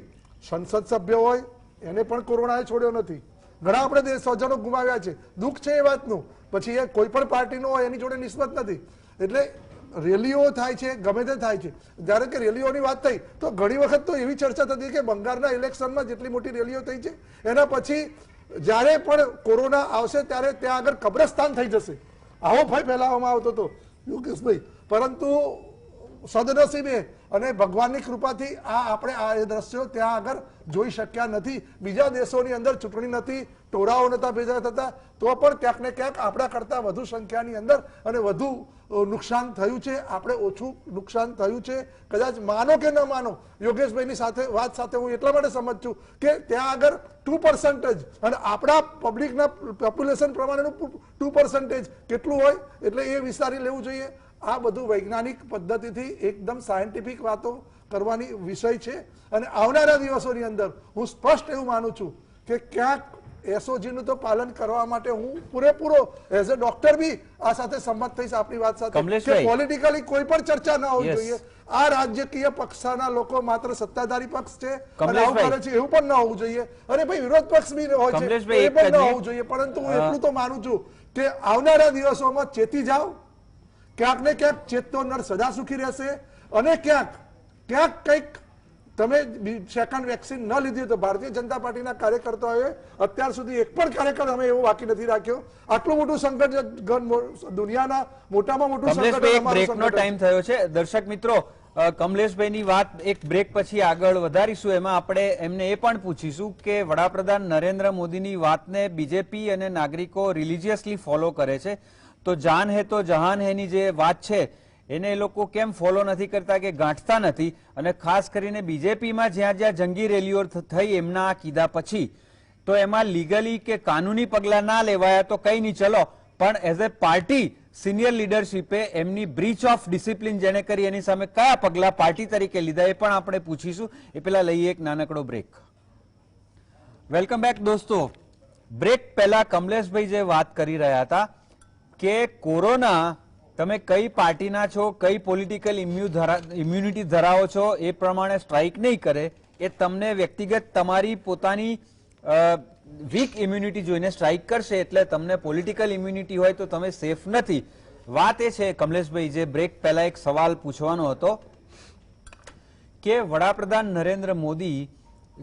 Speaker 5: સંસદ સભ્ય હોય એને પણ કોરોનાએ છોડ્યો નથી. ઘણા આપણે સ્વજનો ગુમાવ્યા છે, દુઃખ છે એ વાતનું. પછી એ કોઈ પણ પાર્ટીનો હોય એની જોડે નિસ્બત નથી. એટલે રેલીઓ થાય છે, ગમે તે થાય છે. જ્યારે કે રેલીઓની વાત થઈ તો ઘણી વખત તો એવી ચર્ચા થતી કે બંગાળના ઇલેક્શનમાં જેટલી મોટી રેલીઓ થઈ છે એના પછી જ્યારે પણ કોરોના આવશે ત્યારે ત્યાં આગળ કબ્રસ્તાન થઈ જશે, આવો ભય ફેલાવવામાં આવતો હતો યોગેશભાઈ. પરંતુ સદનસીબે અને ભગવાનની કૃપાથી આપણે આ દ્રશ્યો ત્યાં આગળ જોઈ શક્યા નથી. બીજા દેશોની અંદર ચૂંટણી નથી, ટોળાઓ નતા ભેગા થતા, તો પણ ક્યાંક ને ક્યાંક આપણા કરતા વધુ સંખ્યાની અંદર અને વધુ નુકસાન થયું છે, આપણે ઓછું નુકસાન થયું છે. કદાચ માનો કે ન માનો, યોગેશભાઈની સાથે વાત સાથે હું એટલા માટે સમજ છું કે ત્યાં આગળ 2% અને આપણા પબ્લિકના પોપ્યુલેશન પ્રમાણેનું 2% કેટલું હોય એટલે એ વિચારી લેવું જોઈએ. આ બધું વૈજ્ઞાનિક પદ્ધતિથી એકદમ સાયન્ટિફિક વાતો કરવાની વિષય છે અને આવનારા દિવસોની અંદર હું સ્પષ્ટ એવું માનું છું કે ક્યાંક એસઓજીનું તો પાલન કરવા માટે હું પૂરેપૂરો એઝ અ ડોક્ટર બી આ સાથે સંમત થઈશ આપણી વાત સાથે કે પોલિટિકલી કોઈ પણ ચર્ચા ન હોવી જોઈએ. આ રાજકીય પક્ષના લોકો માત્ર સત્તાધારી પક્ષ છે અને આવું કરે છે એવું પણ ન હોવું જોઈએ. અને ભાઈ વિરોધ પક્ષ બી હોય છે એ પણ ન હોવું જોઈએ. પરંતુ હું એટલું તો માનું છું કે આવનારા દિવસોમાં ચેતી જાઓ, ક્યાંક ને ક્યાંક ચેતતો નર સદા સુખી રહેશે અને ક્યાંક કંઈક તમે સેકન્ડ વેક્સિન ન લીધી તો ભારતીય જનતા પાર્ટીના કાર્યકર્તાઓએ અત્યાર સુધી એક પણ કાર્યકર અમે એવો બાકી નથી રાખ્યો. આટલું મોટું સંકટ દુનિયાના મોટામાં મોટું સંકટ
Speaker 1: બ્રેકનો ટાઈમ થયો છે. દર્શક મિત્રો, કમલેશભાઈની વાત એક બ્રેક પછી આગળ વધારીશું. એમાં આપણે એમને એ પણ પૂછીશું કે વડાપ્રધાન નરેન્દ્ર મોદીની વાતને બીજેપી અને નાગરિકો રિલિજિયસલી ફોલો કરે છે, તો જાન હે તો જહાન હે ની જે વાત છે એને એ લોકો કેમ ફોલો નથી કરતા કે ગાંઠતા નથી? અને ખાસ કરીને બીજેપીમાં જ્યાં જ્યાં જંગી રેલીઓ થઈ એમના આ કીધા પછી તો એમાં લીગલી કે કાનૂની પગલાં ના લેવાયા તો કઈ નહીં, ચલો, પણ એઝ એ પાર્ટી સિનિયર લીડરશીપે એમની બ્રીચ ઓફ ડિસિપ્લિન જેને કરી એની સામે કયા પગલાં પાર્ટી તરીકે લીધા એ પણ આપણે પૂછીશું. એ પેલા લઈએ એક નાનકડો બ્રેક. વેલકમ બેક દોસ્તો. બ્રેક પહેલા કમલેશભાઈ જે વાત કરી રહ્યા હતા કે કોરોના તમે કઈ પાર્ટીના છો, કઈ પોલિટિકલ ઇમ્યુનિટી ધરાવો છો એ પ્રમાણે સ્ટ્રાઇક નહીં કરે, એ તમને વ્યક્તિગત તમારી પોતાની વીક ઇમ્યુનિટી જોઈને સ્ટ્રાઇક કરશે. એટલે તમને પોલિટિકલ ઇમ્યુનિટી હોય તો તમે સેફ નથી. વાત એ છે કમલેશભાઈ, જે બ્રેક પહેલા એક સવાલ પૂછવાનો હતો કે વડાપ્રધાન નરેન્દ્ર મોદી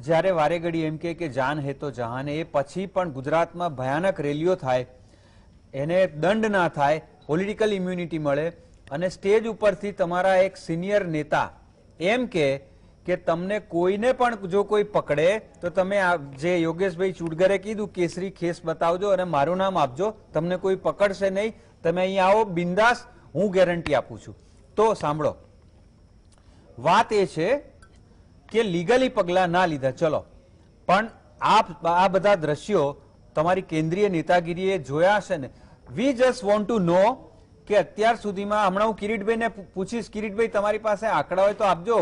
Speaker 1: જ્યારે વારેઘડી એમ કે જાન હે તો જહાન હે, એ પછી પણ ગુજરાતમાં ભયાનક રેલીઓ થાય, એને દંડ ના થાય, પોલિટિકલ ઇમ્યુનિટી મળે અને સ્ટેજ ઉપરથી તમારા એક સિનિયર નેતા એમ કે તમને કોઈને પણ જો કોઈ પકડે તો તમે જે યોગેશભાઈ ચુડગરે કીધું કેસરી ખેસ બતાવજો અને મારું નામ આપજો, તમને કોઈ પકડશે નહીં, તમે અહીં આવો બિંદાસ, હું ગેરંટી આપું છું. તો સાંભળો, વાત એ છે કે લીગલી પગલા ના લીધા ચલો, પણ આ બધા દ્રશ્યો તમારી કેન્દ્રીય નેતાગીરીએ જોયા હશે ને. વી જસ્ટ વોન્ટ ટુ નો કે અત્યાર સુધીમાં, હમણાં હું કિરીટભાઈને પૂછીશ, કિરીટભાઈ તમારી પાસે આંકડા હોય તો આપજો,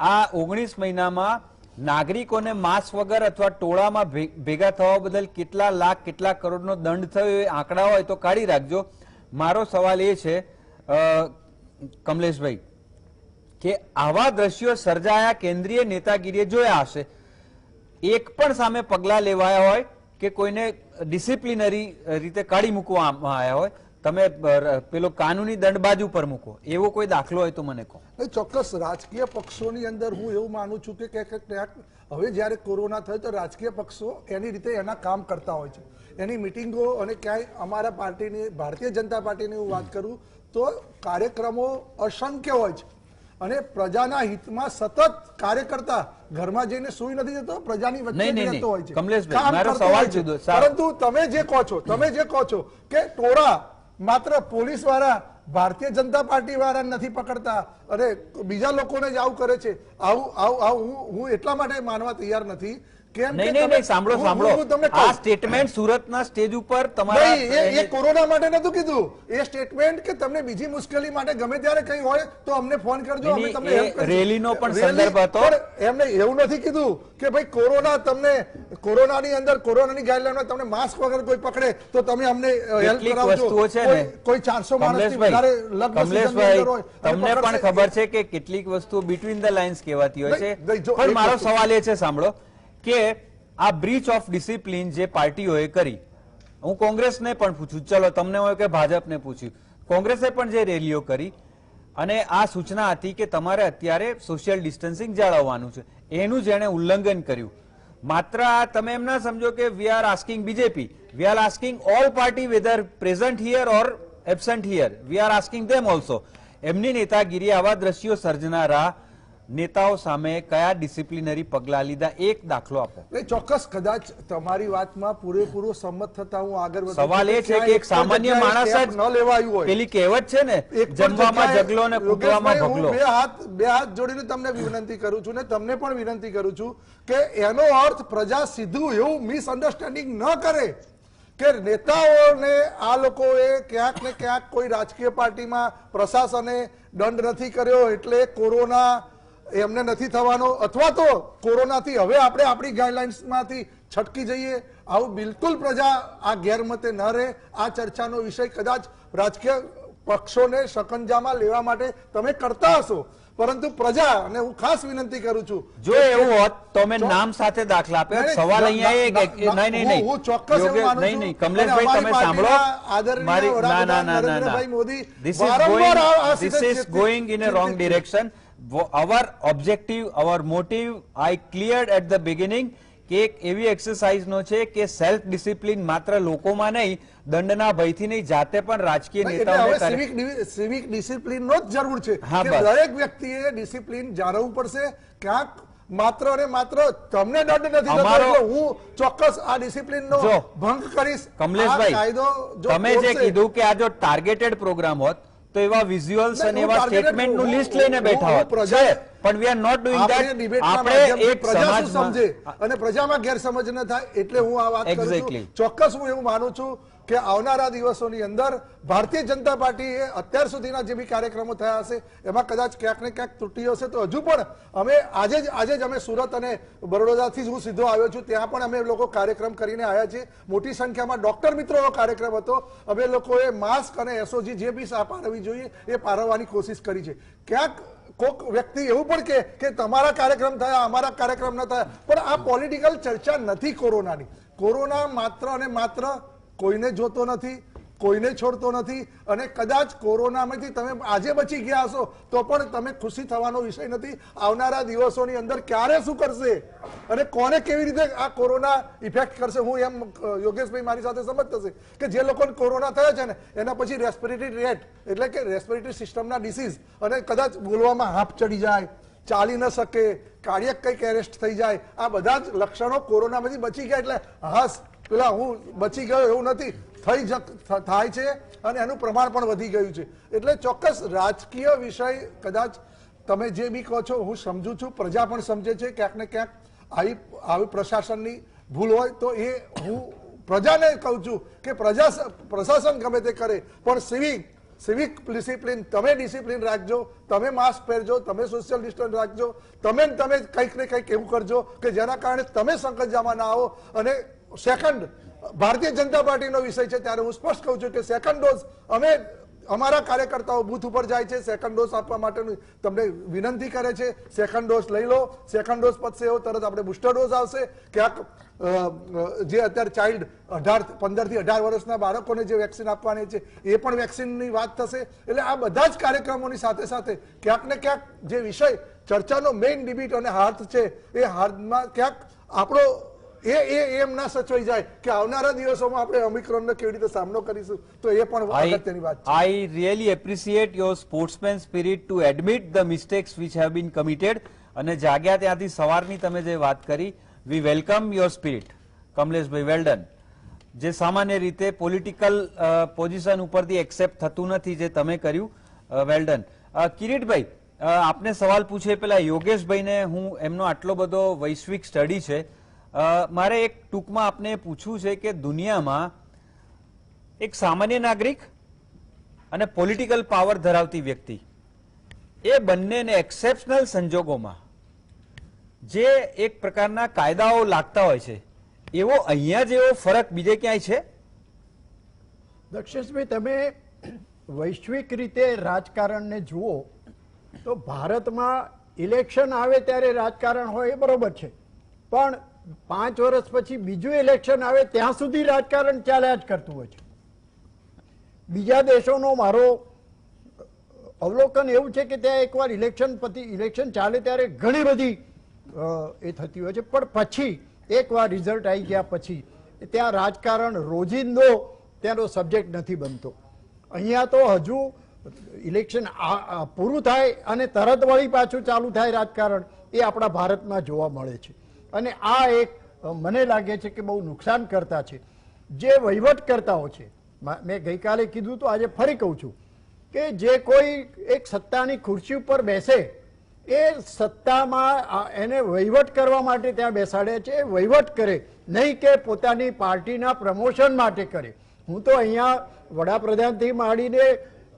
Speaker 1: આ 19 મહિનામાં નાગરિકોને માસ્ક વગર અથવા ટોળામાં ભેગા થવા બદલ કેટલા લાખ કેટલા કરોડનો દંડ થયો એ આંકડા હોય તો કાઢી રાખજો. મારો સવાલ એ છે કમલેશભાઈ કે આવા દ્રશ્યો સર્જાયા કેન્દ્રીય નેતાગીરીએ જોયા હશે, એક પણ સામે પગલા લેવાયા હોય કે કોઈને ડિસિપ્લિનરી રીતે કાઢી મૂકવામાં આવ્યા હોય, તમે પેલો કાનૂની દંડ બાજુ પર મૂકો, એવો કોઈ દાખલો હોય તો મને કહો.
Speaker 5: ચોક્કસ રાજકીય પક્ષોની અંદર હું એવું માનું છું કે ક્યાંક હવે જ્યારે કોરોના થયો તો રાજકીય પક્ષો એની રીતે એના કામ કરતા હોય છે, એની મિટિંગો અને ક્યાંય અમારા પાર્ટીની ભારતીય જનતા પાર્ટીની હું વાત કરું તો કાર્યક્રમો અસંખ્ય હોય છે અને પ્રજાના હિતમાં સતત કાર્યકર્તા ઘરમાં જઈને સુઈ નથી જતો, પ્રજાની વચ્ચે રહેતો હોય છે, પરંતુ તમે જે કહો છો કે ટોળા માત્ર પોલીસ વાળા ભારતીય જનતા પાર્ટી વાળા નથી પકડતા અને બીજા લોકોને જ આવું કરે છે, આવું હું એટલા માટે માનવા તૈયાર નથી કેમ કે
Speaker 1: નહીં નહીં
Speaker 5: તમે-
Speaker 1: નહીં સાંભળો
Speaker 5: હું-
Speaker 1: સાંભળો
Speaker 5: હું તમને
Speaker 1: આ
Speaker 5: કહું.
Speaker 1: સ્ટેટમેન્ટ સુરતના સ્ટેજ ઉપર
Speaker 5: નહીં,
Speaker 1: તમારા
Speaker 5: એ કોરોના માટે નતું કીધું. એ સ્ટેટમેન્ટ કે તમને બીજી મુશ્કેલી માટે ગમે ત્યારે કઈ હોય તો અમને ફોન કરજો, અમે
Speaker 1: નહીં,
Speaker 5: તમને
Speaker 1: એ
Speaker 5: help કરીશું.
Speaker 1: રેલીનો પણ
Speaker 5: રેલી-
Speaker 1: સંદર્ભ હતો.
Speaker 5: પણ એમને એવું નથી કીધું કે ભાઈ કોરોના તમને કોરોનાની અંદર કોરોનાની ગાઈડલાઈનમાં તમને માસ્ક વગર કોઈ પકડે તો તમે અમને હેલ્પ
Speaker 1: કેટલીક
Speaker 5: કરાવજો.
Speaker 1: વસ્તુઓ છે ને
Speaker 5: કોઈ 400 માણસથી
Speaker 1: કમલેશભાઈ,
Speaker 5: વધારે લગ્ન
Speaker 1: કમલેશભાઈ,
Speaker 5: season ની અંદર હોય અને
Speaker 1: તમને પણ
Speaker 5: પકડશે.
Speaker 1: ખબર છે કે કેટલીક વસ્તુઓ બિટવીન ધ લાઇન્સ કહેવાતી હોય છે.
Speaker 5: નહીં, નહીં, જો
Speaker 1: પણ
Speaker 5: એક
Speaker 1: મારો
Speaker 5: વસ્તુ-
Speaker 1: સવાલ એ છે સાંભળો કે આ બ્રીચ ઓફ ડિસિપ્લિન જે પાર્ટીઓએ કરી, હું કોંગ્રેસને પણ પૂછું, ચલો તમને હોય કે ભાજપને પૂછ્યું, કોંગ્રેસે પણ જે રેલીઓ કરી અને આ સૂચના હતી કે તમારે અત્યારે સોશિયલ ડિસ્ટન્સિંગ જાળવવાનું છે, એનું જેણે ઉલ્લંઘન કર્યું. માત્ર આ તમે એમ ના સમજો કે we are asking BJP, we are asking all party whether present here or absent here, we are asking them also. એમની નેતાગીરી આવા દ્રશ્યો સર્જનારા નેતાઓ સામે કયા ડિસિપ્લિનરી પગલા લીધા, એક દાખલો આપો.
Speaker 5: નહીં, ચોક્કસ કદાચ તમારી વાતમાં પૂરેપૂરો સંમત થતા હું આગળ વધું
Speaker 1: સવાલ એ
Speaker 5: છું.
Speaker 1: છે કે એક સામાન્ય
Speaker 5: જગ્યાએ
Speaker 1: માણસ
Speaker 5: step ન લેવાયું હોય.
Speaker 1: પેલી કહેવત છે ને,
Speaker 5: એક પણ
Speaker 1: જમવામાં
Speaker 5: જગ્યાએ
Speaker 1: જગલો ને કૂટવામાં
Speaker 5: યોગેશભાઈ, હું
Speaker 1: ભગલો.
Speaker 5: બે હાથ જોડીને તમને વિનંતી કરું છું ને તમને પણ વિનંતી કરું છું કે એનો અર્થ પ્રજા સીધું એવું મિસઅન્ડરસ્ટેન્ડિંગ ન કરે કે નેતાઓને આ લોકોએ ક્યાંક ને ક્યાંક કોઈ રાજકીય પાર્ટીમાં પ્રશાસને દંડ નથી કર્યો એટલે કોરોના એમને નથી થવાનો, અથવા તો કોરોનાથી હવે આપણે આપણી ગાઈડલાઇન્સમાંથી છટકી જઈએ. આવું બિલકુલ પ્રજા આ ગેરમતે ન રહે. આ ચર્ચાનો વિષય કદાચ રાજકીય પક્ષોને શકંજામાં લેવા માટે તમે કરતા હશો, પરંતુ પ્રજા, અને હું ખાસ વિનંતી કરું છું,
Speaker 1: જો એવું હોત તો અમે નામ સાથે દાખલા આપ્યા.
Speaker 5: નહીં,
Speaker 1: સવાલ અહીંયા એ કે
Speaker 5: ના,
Speaker 1: નહીં નહીં નહીં
Speaker 5: હું ચોક્કસ એવું
Speaker 1: યોગેશ,
Speaker 5: માનું
Speaker 1: નહીં
Speaker 5: છું.
Speaker 1: નહીં કમલેશભાઈ,
Speaker 5: અને
Speaker 1: તમે
Speaker 5: અમારી
Speaker 1: સાંભળો
Speaker 5: પાર્ટીના આદરણીય
Speaker 1: મારી ના ના
Speaker 5: વડાપ્રધાન
Speaker 1: ના ના
Speaker 5: નરેન્દ્રભાઈ મોદી
Speaker 1: ધીસ
Speaker 5: વારંવાર આ
Speaker 1: ઇઝ
Speaker 5: સ્થિતિ-
Speaker 1: ગોઈંગ ઇન અ રોંગ
Speaker 5: ચિંતિત છે.
Speaker 1: Direction. our objective, our motive I cleared at the beginning કે એક એવી એક્સરસાઇઝ નો છે કે સેલ્ફ ડિસિપ્લિન માત્ર લોકોમાં નહીં, દંડના ભયથી નહીં, જાતે પણ રાજકીય
Speaker 5: એટલે
Speaker 1: નેતાઓને
Speaker 5: હવે સિવિક ડિસિપ્લિન નો જ જરૂર છે
Speaker 1: હા,
Speaker 5: કે
Speaker 1: બસ.
Speaker 5: દરેક વ્યક્તિએ ડિસિપ્લિન જાળવવું પડશે. ક્યાંક માત્ર અને માત્ર તમને દંડ નથી થતો
Speaker 1: અમારો-
Speaker 5: એટલે હું ચોક્કસ આ ડિસિપ્લિન નો
Speaker 1: જો,
Speaker 5: ભંગ કરીશ. આ
Speaker 1: કમલેશભાઈ,
Speaker 5: કાયદો જો
Speaker 1: તમે જે
Speaker 5: તોડશે-
Speaker 1: કીધું કે આ જો ટાર્ગેટેડ પ્રોગ્રામ હોત તો એવા વિઝ્યુઅલ્સ
Speaker 5: નહીં,
Speaker 1: અને
Speaker 5: હું
Speaker 1: એવા
Speaker 5: targeted
Speaker 1: સ્ટેટમેન્ટ નું
Speaker 5: હું-
Speaker 1: લિસ્ટ લઈને
Speaker 5: હું-
Speaker 1: બેઠા
Speaker 5: હું
Speaker 1: હોત
Speaker 5: પ્રજા-
Speaker 1: છે, પણ વી આર નોટ ડુઈંગ
Speaker 5: આપણે
Speaker 1: ધેટ.
Speaker 5: ડિબેટના
Speaker 1: આપણે
Speaker 5: માધ્યમથી
Speaker 1: એક
Speaker 5: પ્રજા શું
Speaker 1: સમાજમાં
Speaker 5: સમજે અને પ્રજામાં ગેરસમજ ન થાય એટલે હું આ વાત કરું
Speaker 1: Exactly.
Speaker 5: છું. ચોક્કસ હું એવું માનું છું કે આવનારા દિવસોની અંદર ભારતીય જનતા પાર્ટીએ અત્યાર સુધીના જે બી કાર્યક્રમો થયા હશે એમાં કદાચ ક્યાંક ને ક્યાંક ત્રુટીઓ હશે તો હજુ પણ અમે આજે જ અમે સુરત અને બરોડાથી જ હું સીધો આવ્યો છું, ત્યાં પણ અમે લોકો કાર્યક્રમ કરીને આવ્યા છીએ. મોટી સંખ્યામાં ડોક્ટર મિત્રોનો કાર્યક્રમ હતો. અમે લોકોએ માસ્ક અને એસઓજી જે બી પારવવી જોઈએ એ પારવવાની કોશિશ કરી છે. ક્યાંક કોક વ્યક્તિ એવું પણ કે તમારા કાર્યક્રમ થયા અમારા કાર્યક્રમ ન થયા, પણ આ પોલિટિકલ ચર્ચા નથી કોરોનાની. કોરોના માત્ર અને માત્ર કોઈને જોતો નથી, કોઈને છોડતો નથી, અને કદાચ કોરોનામાંથી તમે આજે બચી ગયા હશો તો પણ તમે ખુશી થવાનો વિષય નથી. આવનારા દિવસોની અંદર ક્યારે શું કરશે અને કોને કેવી રીતે આ કોરોના ઇફેક્ટ કરશે, હું એમ યોગેશભાઈ મારી સાથે સમજ થશે કે જે લોકોને કોરોના થયા છે ને એના પછી રેસ્પિરેટરી રેટ એટલે કે રેસ્પિરેટરી સિસ્ટમના ડિસીઝ, અને કદાચ બોલવામાં હાંફ ચડી જાય, ચાલી ન શકે, કાર્ડિયક કંઈક એરેસ્ટ થઈ જાય, આ બધા જ લક્ષણો કોરોનામાંથી બચી ગયા એટલે હસ પેલા હું બચી ગયો એવું નથી, થાય છે અને એનું પ્રમાણ પણ વધી ગયું છે. એટલે ચોક્કસ રાજકીય વિષય કદાચ તમે જે બી કહો છો હું સમજુ છું, પ્રજા પણ સમજે છે. ક્યાંક ને ક્યાંક આવી પ્રશાસનની ભૂલ હોય તો એ હું પ્રજાને કહું છું કે પ્રશાસન ગમે તે કરે પણ સિવિક ડિસિપ્લિન તમે ડિસિપ્લિન રાખજો, તમે માસ્ક પહેરજો, તમે સોશિયલ ડિસ્ટન્સ રાખજો, તમે કંઈક ને કંઈક એવું કરજો કે જેના કારણે તમે સંકટજામાં ના આવો. અને સેકન્ડ ભારતીય જનતા પાર્ટીનો વિષય છે ત્યારે હું સ્પષ્ટ કહું છું કે સેકન્ડ ડોઝ અમે અમારા કાર્યકર્તાઓ બૂથ ઉપર જાય છે, સેકન્ડ ડોઝ આપવા માટેનું તમને વિનંતી કરે છે. સેકન્ડ ડોઝ લઈ લો, સેકન્ડ ડોઝ પતશે એવો તરત આપણે બુસ્ટર ડોઝ આવશે. ક્યાંક જે અત્યારે ચાઇલ્ડ 15 થી 18 વર્ષના બાળકોને જે વેક્સિન આપવાની છે એ પણ વેક્સિનની વાત થશે. એટલે આ બધા જ કાર્યક્રમોની સાથે સાથે ક્યાંક ને ક્યાંક જે વિષય ચર્ચાનો મેઇન ડિબેટ અને હાર્થ છે એ હાર્થમાં ક્યાંક આપણો એમ ના સચવાઈ જાય કે આવનારા દિવસોમાં આપણે ઓમિક્રોનનો કેવી રીતે સામનો કરીશું, તો એ પણ અગત્યની વાત છે.
Speaker 1: I really appreciate your sportsman spirit to admit the mistakes which have been committed. અને જાગ્યા ત્યાંથી સવારની તમે જે વાત કરી, we welcome your spirit. Kamleshbhai, well done. જે સામાન્ય રીતે પોલિટિકલ પોઝિશન ઉપરથી એક્સેપ્ટ થતું નથી જે તમે કર્યું, વેલ ડન. કિરીટભાઈ, આપને સવાલ પૂછે પેલા યોગેશભાઈને હું એમનો આટલો બધો વૈશ્વિક સ્ટડી છે મારે એક ટૂંકમાં આપને પૂછવું છે કે દુનિયામાં એક સામાન્ય નાગરિક અને પોલિટિકલ પાવર ધરાવતી વ્યક્તિ એ બંનેને એક્સેપ્શનલ સંજોગોમાં જે એક પ્રકારના કાયદાઓ લાગતા હોય છે એવો અહીંયા જેવો ફરક બીજે ક્યાંય છે?
Speaker 2: દક્ષેશભાઈ, તમે વૈશ્વિક રીતે રાજકારણને જુઓ તો ભારતમાં ઇલેક્શન આવે ત્યારે રાજકારણ હોય એ બરોબર છે, પણ 5 વર્ષ પછી બીજું ઇલેક્શન આવે ત્યાં સુધી રાજકારણ ચાલ્યા જ કરતું હોય છે. બીજા દેશોનો મારો અવલોકન એવું છે કે ત્યાં એકવાર ઇલેક્શન ચાલે ત્યારે ઘણી બધી એ થતી હોય છે, પણ પછી એકવાર રિઝલ્ટ આવી ગયા પછી ત્યાં રાજકારણ રોજિંદો ત્યાંનો સબ્જેક્ટ નથી બનતો. અહીંયા તો હજુ ઇલેક્શન પૂરું થાય અને તરત વળી પાછું ચાલુ થાય રાજકારણ, એ આપણા ભારતમાં જોવા મળે છે. અને આ એક મને લાગે છે કે બહુ નુકસાન કરતા છે જે વહીવટકર્તાઓ છે. મેં ગઈકાલે કીધું તો આજે ફરી કહું છું કે જે કોઈ એક સત્તાની ખુરશી ઉપર બેસે એ સત્તામાં એને વહીવટ કરવા માટે ત્યાં બેસાડે છે, વહીવટ કરે, નહીં કે પોતાની પાર્ટીના પ્રમોશન માટે કરે. હું તો અહીંયા વડાપ્રધાનથી માંડીને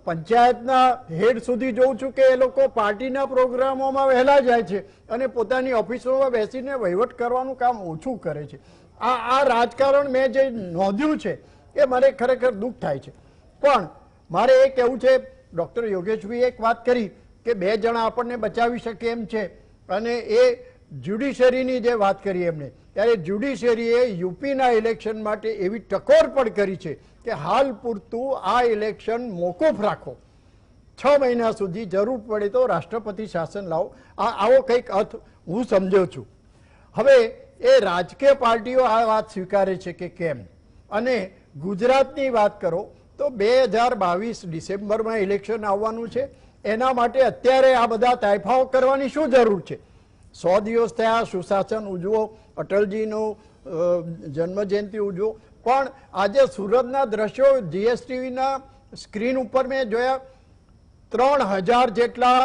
Speaker 2: પંચાયતના હેડ સુધી જોઉં છું કે એ લોકો પાર્ટીના પ્રોગ્રામોમાં વહેલા જાય છે અને પોતાની ઓફિસોમાં બેસીને વહીવટ કરવાનું કામ ઓછું કરે છે. આ રાજકારણ મેં જે નોંધ્યું છે એ મને ખરેખર દુઃખ થાય છે. પણ મારે એ કહેવું છે, ડૉક્ટર યોગેશભાઈએ એક વાત કરી કે 2 જણા આપણને બચાવી શકે એમ છે, અને એ જ્યુડિશરીની જે વાત કરી એમણે, ત્યારે જ્યુડિશરીએ યુપીના ઇલેક્શન માટે એવી ટકોર પણ કરી છે કે હાલ પૂરતું આ ઇલેક્શન મોકૂફ રાખો, 6 મહિના સુધી, જરૂર પડે તો રાષ્ટ્રપતિ શાસન લાવો. આવો કંઈક અર્થ હું સમજ્યો છું. હવે એ રાજકીય પાર્ટીઓ આ વાત સ્વીકારે છે કે કેમ? અને ગુજરાતની વાત કરો તો 2022 ડિસેમ્બરમાં ઇલેક્શન આવવાનું છે. એના માટે અત્યારે આ બધા તાઇફાઓ કરવાની શું જરૂર છે? 100 દિવસ થયા, સુશાસન ઉજવો, અટલજીનું જન્મજયંતિ ઉજવો, પણ આજે સુરતના દ્રશ્યો જીએસટીવીના સ્ક્રીન ઉપર મેં જોયા, 3000 જેટલા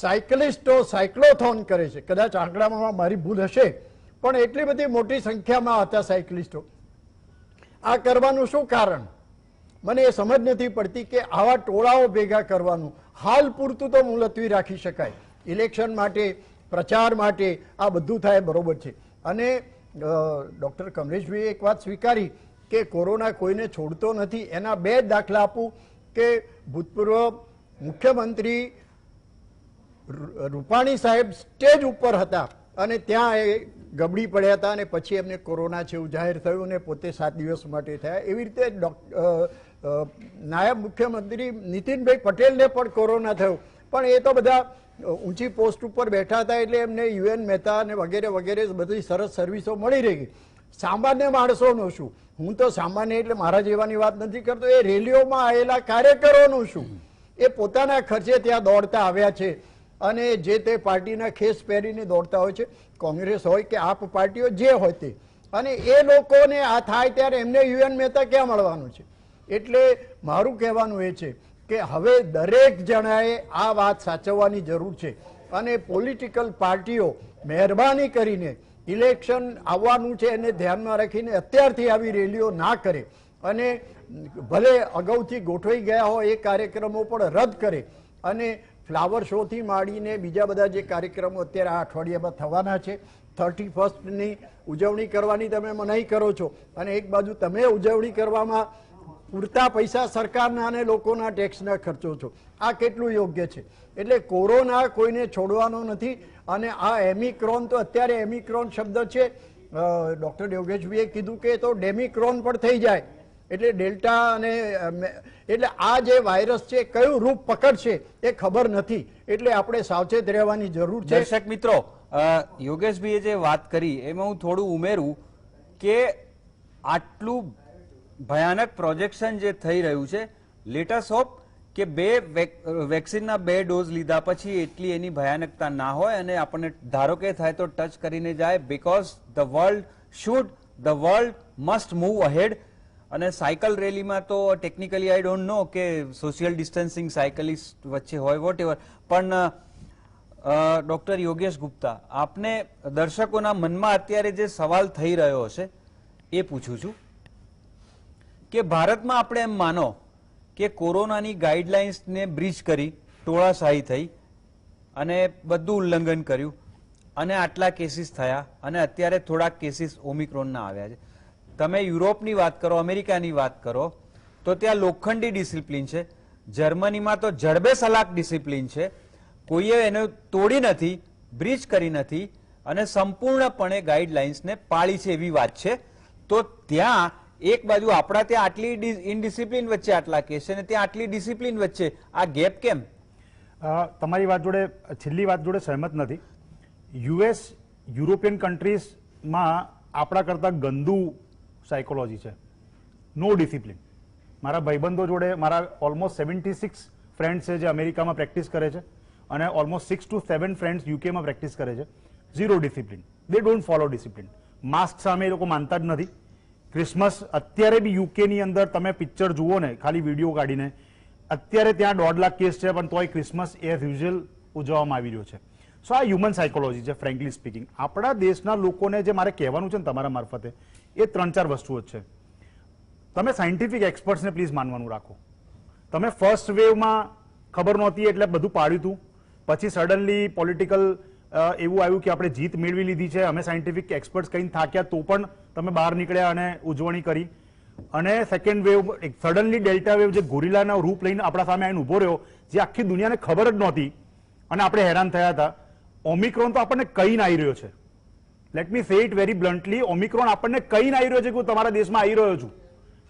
Speaker 2: સાયકલિસ્ટો સાયક્લોથોન કરે છે. કદાચ આંકડામાં મારી ભૂલ હશે, પણ એટલી બધી મોટી સંખ્યામાં હતા સાયકલિસ્ટો. આ કરવાનું શું કારણ? મને એ સમજ નથી પડતી કે આવા ટોળાઓ ભેગા કરવાનું હાલ પૂરતું તો મુલતવી રાખી શકાય. ઇલેક્શન માટે, પ્રચાર માટે આ બધું થાય બરોબર છે. અને ડૉક્ટર કમલેશભાઈએ એક વાત સ્વીકારી કે કોરોના કોઈને છોડતો નથી. એના 2 દાખલા આપું કે ભૂતપૂર્વ મુખ્યમંત્રી રૂપાણી સાહેબ સ્ટેજ ઉપર હતા અને ત્યાં એ ગબડી પડ્યા હતા અને પછી એમને કોરોના છે એવું જાહેર થયું અને પોતે 7 દિવસ માટે થયા. એવી રીતે નાયબ મુખ્યમંત્રી નીતિનભાઈ પટેલને પણ કોરોના થયો, પણ એ તો બધા ઊંચી પોસ્ટ ઉપર બેઠા હતા એટલે એમને યુએન મહેતા અને વગેરે વગેરે બધી સરસ સર્વિસો મળી રહી. સામાન્ય માણસોનું શું? હું તો સામાન્ય એટલે મારા જેવાની વાત નથી કરતો, એ રેલીઓમાં આવેલા કાર્યકરોનું શું? એ પોતાના ખર્ચે ત્યાં દોડતા આવ્યા છે અને જે તે પાર્ટીના ખેસ પહેરીને દોડતા હોય છે, કોંગ્રેસ હોય કે આપ પાર્ટીઓ જે હોય તે. અને એ લોકોને આ થાય ત્યારે એમને યુએન મહેતા ક્યાં મળવાનું છે? એટલે મારું કહેવાનું એ છે કે હવે દરેક જણાએ આ વાત સાચવવાની જરૂર છે અને પોલિટિકલ પાર્ટીઓ મહેરબાની કરીને ઇલેક્શન આવવાનું છે એને ધ્યાનમાં રાખીને અત્યારથી આવી રેલીઓ ના કરે અને ભલે અગાઉથી ગોઠવાઈ ગયા હોય એ કાર્યક્રમો પણ રદ કરે અને ફ્લાવર શોથી માંડીને બીજા બધા જે કાર્યક્રમો અત્યારે આ અઠવાડિયામાં થવાના છે, 31ની ઉજવણી કરવાની તમે મનાઈ કરો છો અને એક બાજુ તમે ઉજવણી કરવામાં પૂરતા પૈસા સરકારના અને લોકોના ટેક્સના ખર્ચો છો. આ કેટલું યોગ્ય છે? એટલે કોરોના કોઈને છોડવાનો નથી. અને આ એમિક્રોન તો અત્યારે એમિક્રોન શબ્દ છે, ડૉક્ટર યોગેશભાઈએ કીધું કે તો ડેમિક્રોન પણ થઈ જાય, એટલે ડેલ્ટા અને એટલે આ જે વાયરસ છે કયું રૂપ પકડશે એ ખબર નથી. એટલે આપણે સાવચેત રહેવાની જરૂર છે.
Speaker 1: દર્શક મિત્રો, યોગેશભાઈએ જે વાત કરી એમાં હું થોડું ઉમેરું કે આટલું ભયાનક પ્રોજેક્શન જે થઈ રહ્યું છે, લેટસ હોપ કે વેક્સિનના 2 ડોઝ લીધા પછી એટલી એની ભયાનકતા ના હોય અને આપણને ધારો કે થાય તો ટચ કરીને જાય, because the world must move ahead. અને સાયકલ રેલીમાં તો ટેકનિકલી આઈ ડોન્ટ નો કે સોશિયલ ડિસ્ટન્સિંગ સાયકલિસ્ટ વચ્ચે હોય વોટ એવર, પણ ડોક્ટર યોગેશ ગુપ્તા, આપને દર્શકોના મનમાં અત્યારે જે સવાલ થઈ રહ્યો હશે એ પૂછું છું કે ભારતમાં આપણે એમ માનો કે કોરોનાની ગાઈડલાઇન્સને બ્રીચ કરી ટોળાશાહી થઈ અને બધું ઉલ્લંઘન કર્યું અને આટલા કેસીસ થયા અને અત્યારે થોડાક કેસીસ ઓમિક્રોનના આવ્યા છે. તમે યુરોપની વાત કરો, અમેરિકાની વાત કરો તો ત્યાં લોખંડી ડિસિપ્લિન છે, જર્મનીમાં તો જડબે સલાક ડિસિપ્લિન છે, કોઈએ એને તોડી નથી, બ્રીચ કરી નથી અને સંપૂર્ણપણે ગાઈડલાઇન્સને પાળી છે એવી વાત છે. તો ત્યાં એક બાજુ આપણા ત્યાં આટલી ઇનડિસિપ્લિન વચ્ચે આટલા કેસ છે અને ત્યાં આટલી ડિસિપ્લિન વચ્ચે આ ગેપ કેમ?
Speaker 3: તમારી વાત જોડે છેલ્લી વાત જોડે સહેમત નથી. યુએસ યુરોપિયન કન્ટ્રીઝમાં આપણા કરતાં ગંદુ સાયકોલોજી છે, નો ડિસિપ્લિન. મારા ભાઈબંધો જોડે મારા ઓલમોસ્ટ 76 ફ્રેન્ડ્સ છે જે અમેરિકામાં પ્રેક્ટિસ કરે છે અને ઓલમોસ્ટ 6 to 7 ફ્રેન્ડ્સ યુકેમાં પ્રેક્ટિસ કરે છે. Zero discipline, they don't follow discipline. Mask સામે એ લોકો માનતા જ નથી. ક્રિસમસ અત્યારે બી યુકેની અંદર તમે પિક્ચર જુઓ ને, ખાલી વિડીયો કાઢીને, અત્યારે ત્યાં 1.5 લાખ કેસ છે પણ તોય ક્રિસમસ એઝ યુઝ્યુઅલ ઉજવવામાં આવી રહ્યો છે. સો આ હ્યુમન સાયકોલોજી છે ફ્રેન્કલી સ્પીકિંગ. આપણા દેશના લોકોને જે મારે કહેવાનું છે ને તમારા મારફતે, એ 3-4 વસ્તુઓ જ છે. તમે સાયન્ટિફિક એક્સપર્ટ્સને પ્લીઝ માનવાનું રાખો. તમે ફર્સ્ટ વેવમાં ખબર નહોતી એટલે બધું પાડ્યું હતું, પછી સડનલી પોલિટિકલ એવું આવ્યું કે આપણે જીત મેળવી લીધી છે, અમે સાયન્ટિફિક એક્સપર્ટ્સ કહીને થાક્યા તો પણ તમે બહાર નીકળ્યા અને ઉજવણી કરી. અને second wave suddenly delta wave જે ગોરિલાના રૂપ લઈને આપણા સામે આવીને ઉભો રહ્યો, જે આખી દુનિયાને ખબર જ નહોતી અને આપણે હેરાન થયા હતા. ઓમિક્રોન તો આપણને કહીને આવી રહ્યો છે. લેટ મી સે ઇટ વેરી બ્લન્ટલી, ઓમિક્રોન આપણને કહીને આવી રહ્યો છે કે હું તમારા દેશમાં આવી રહ્યો છું.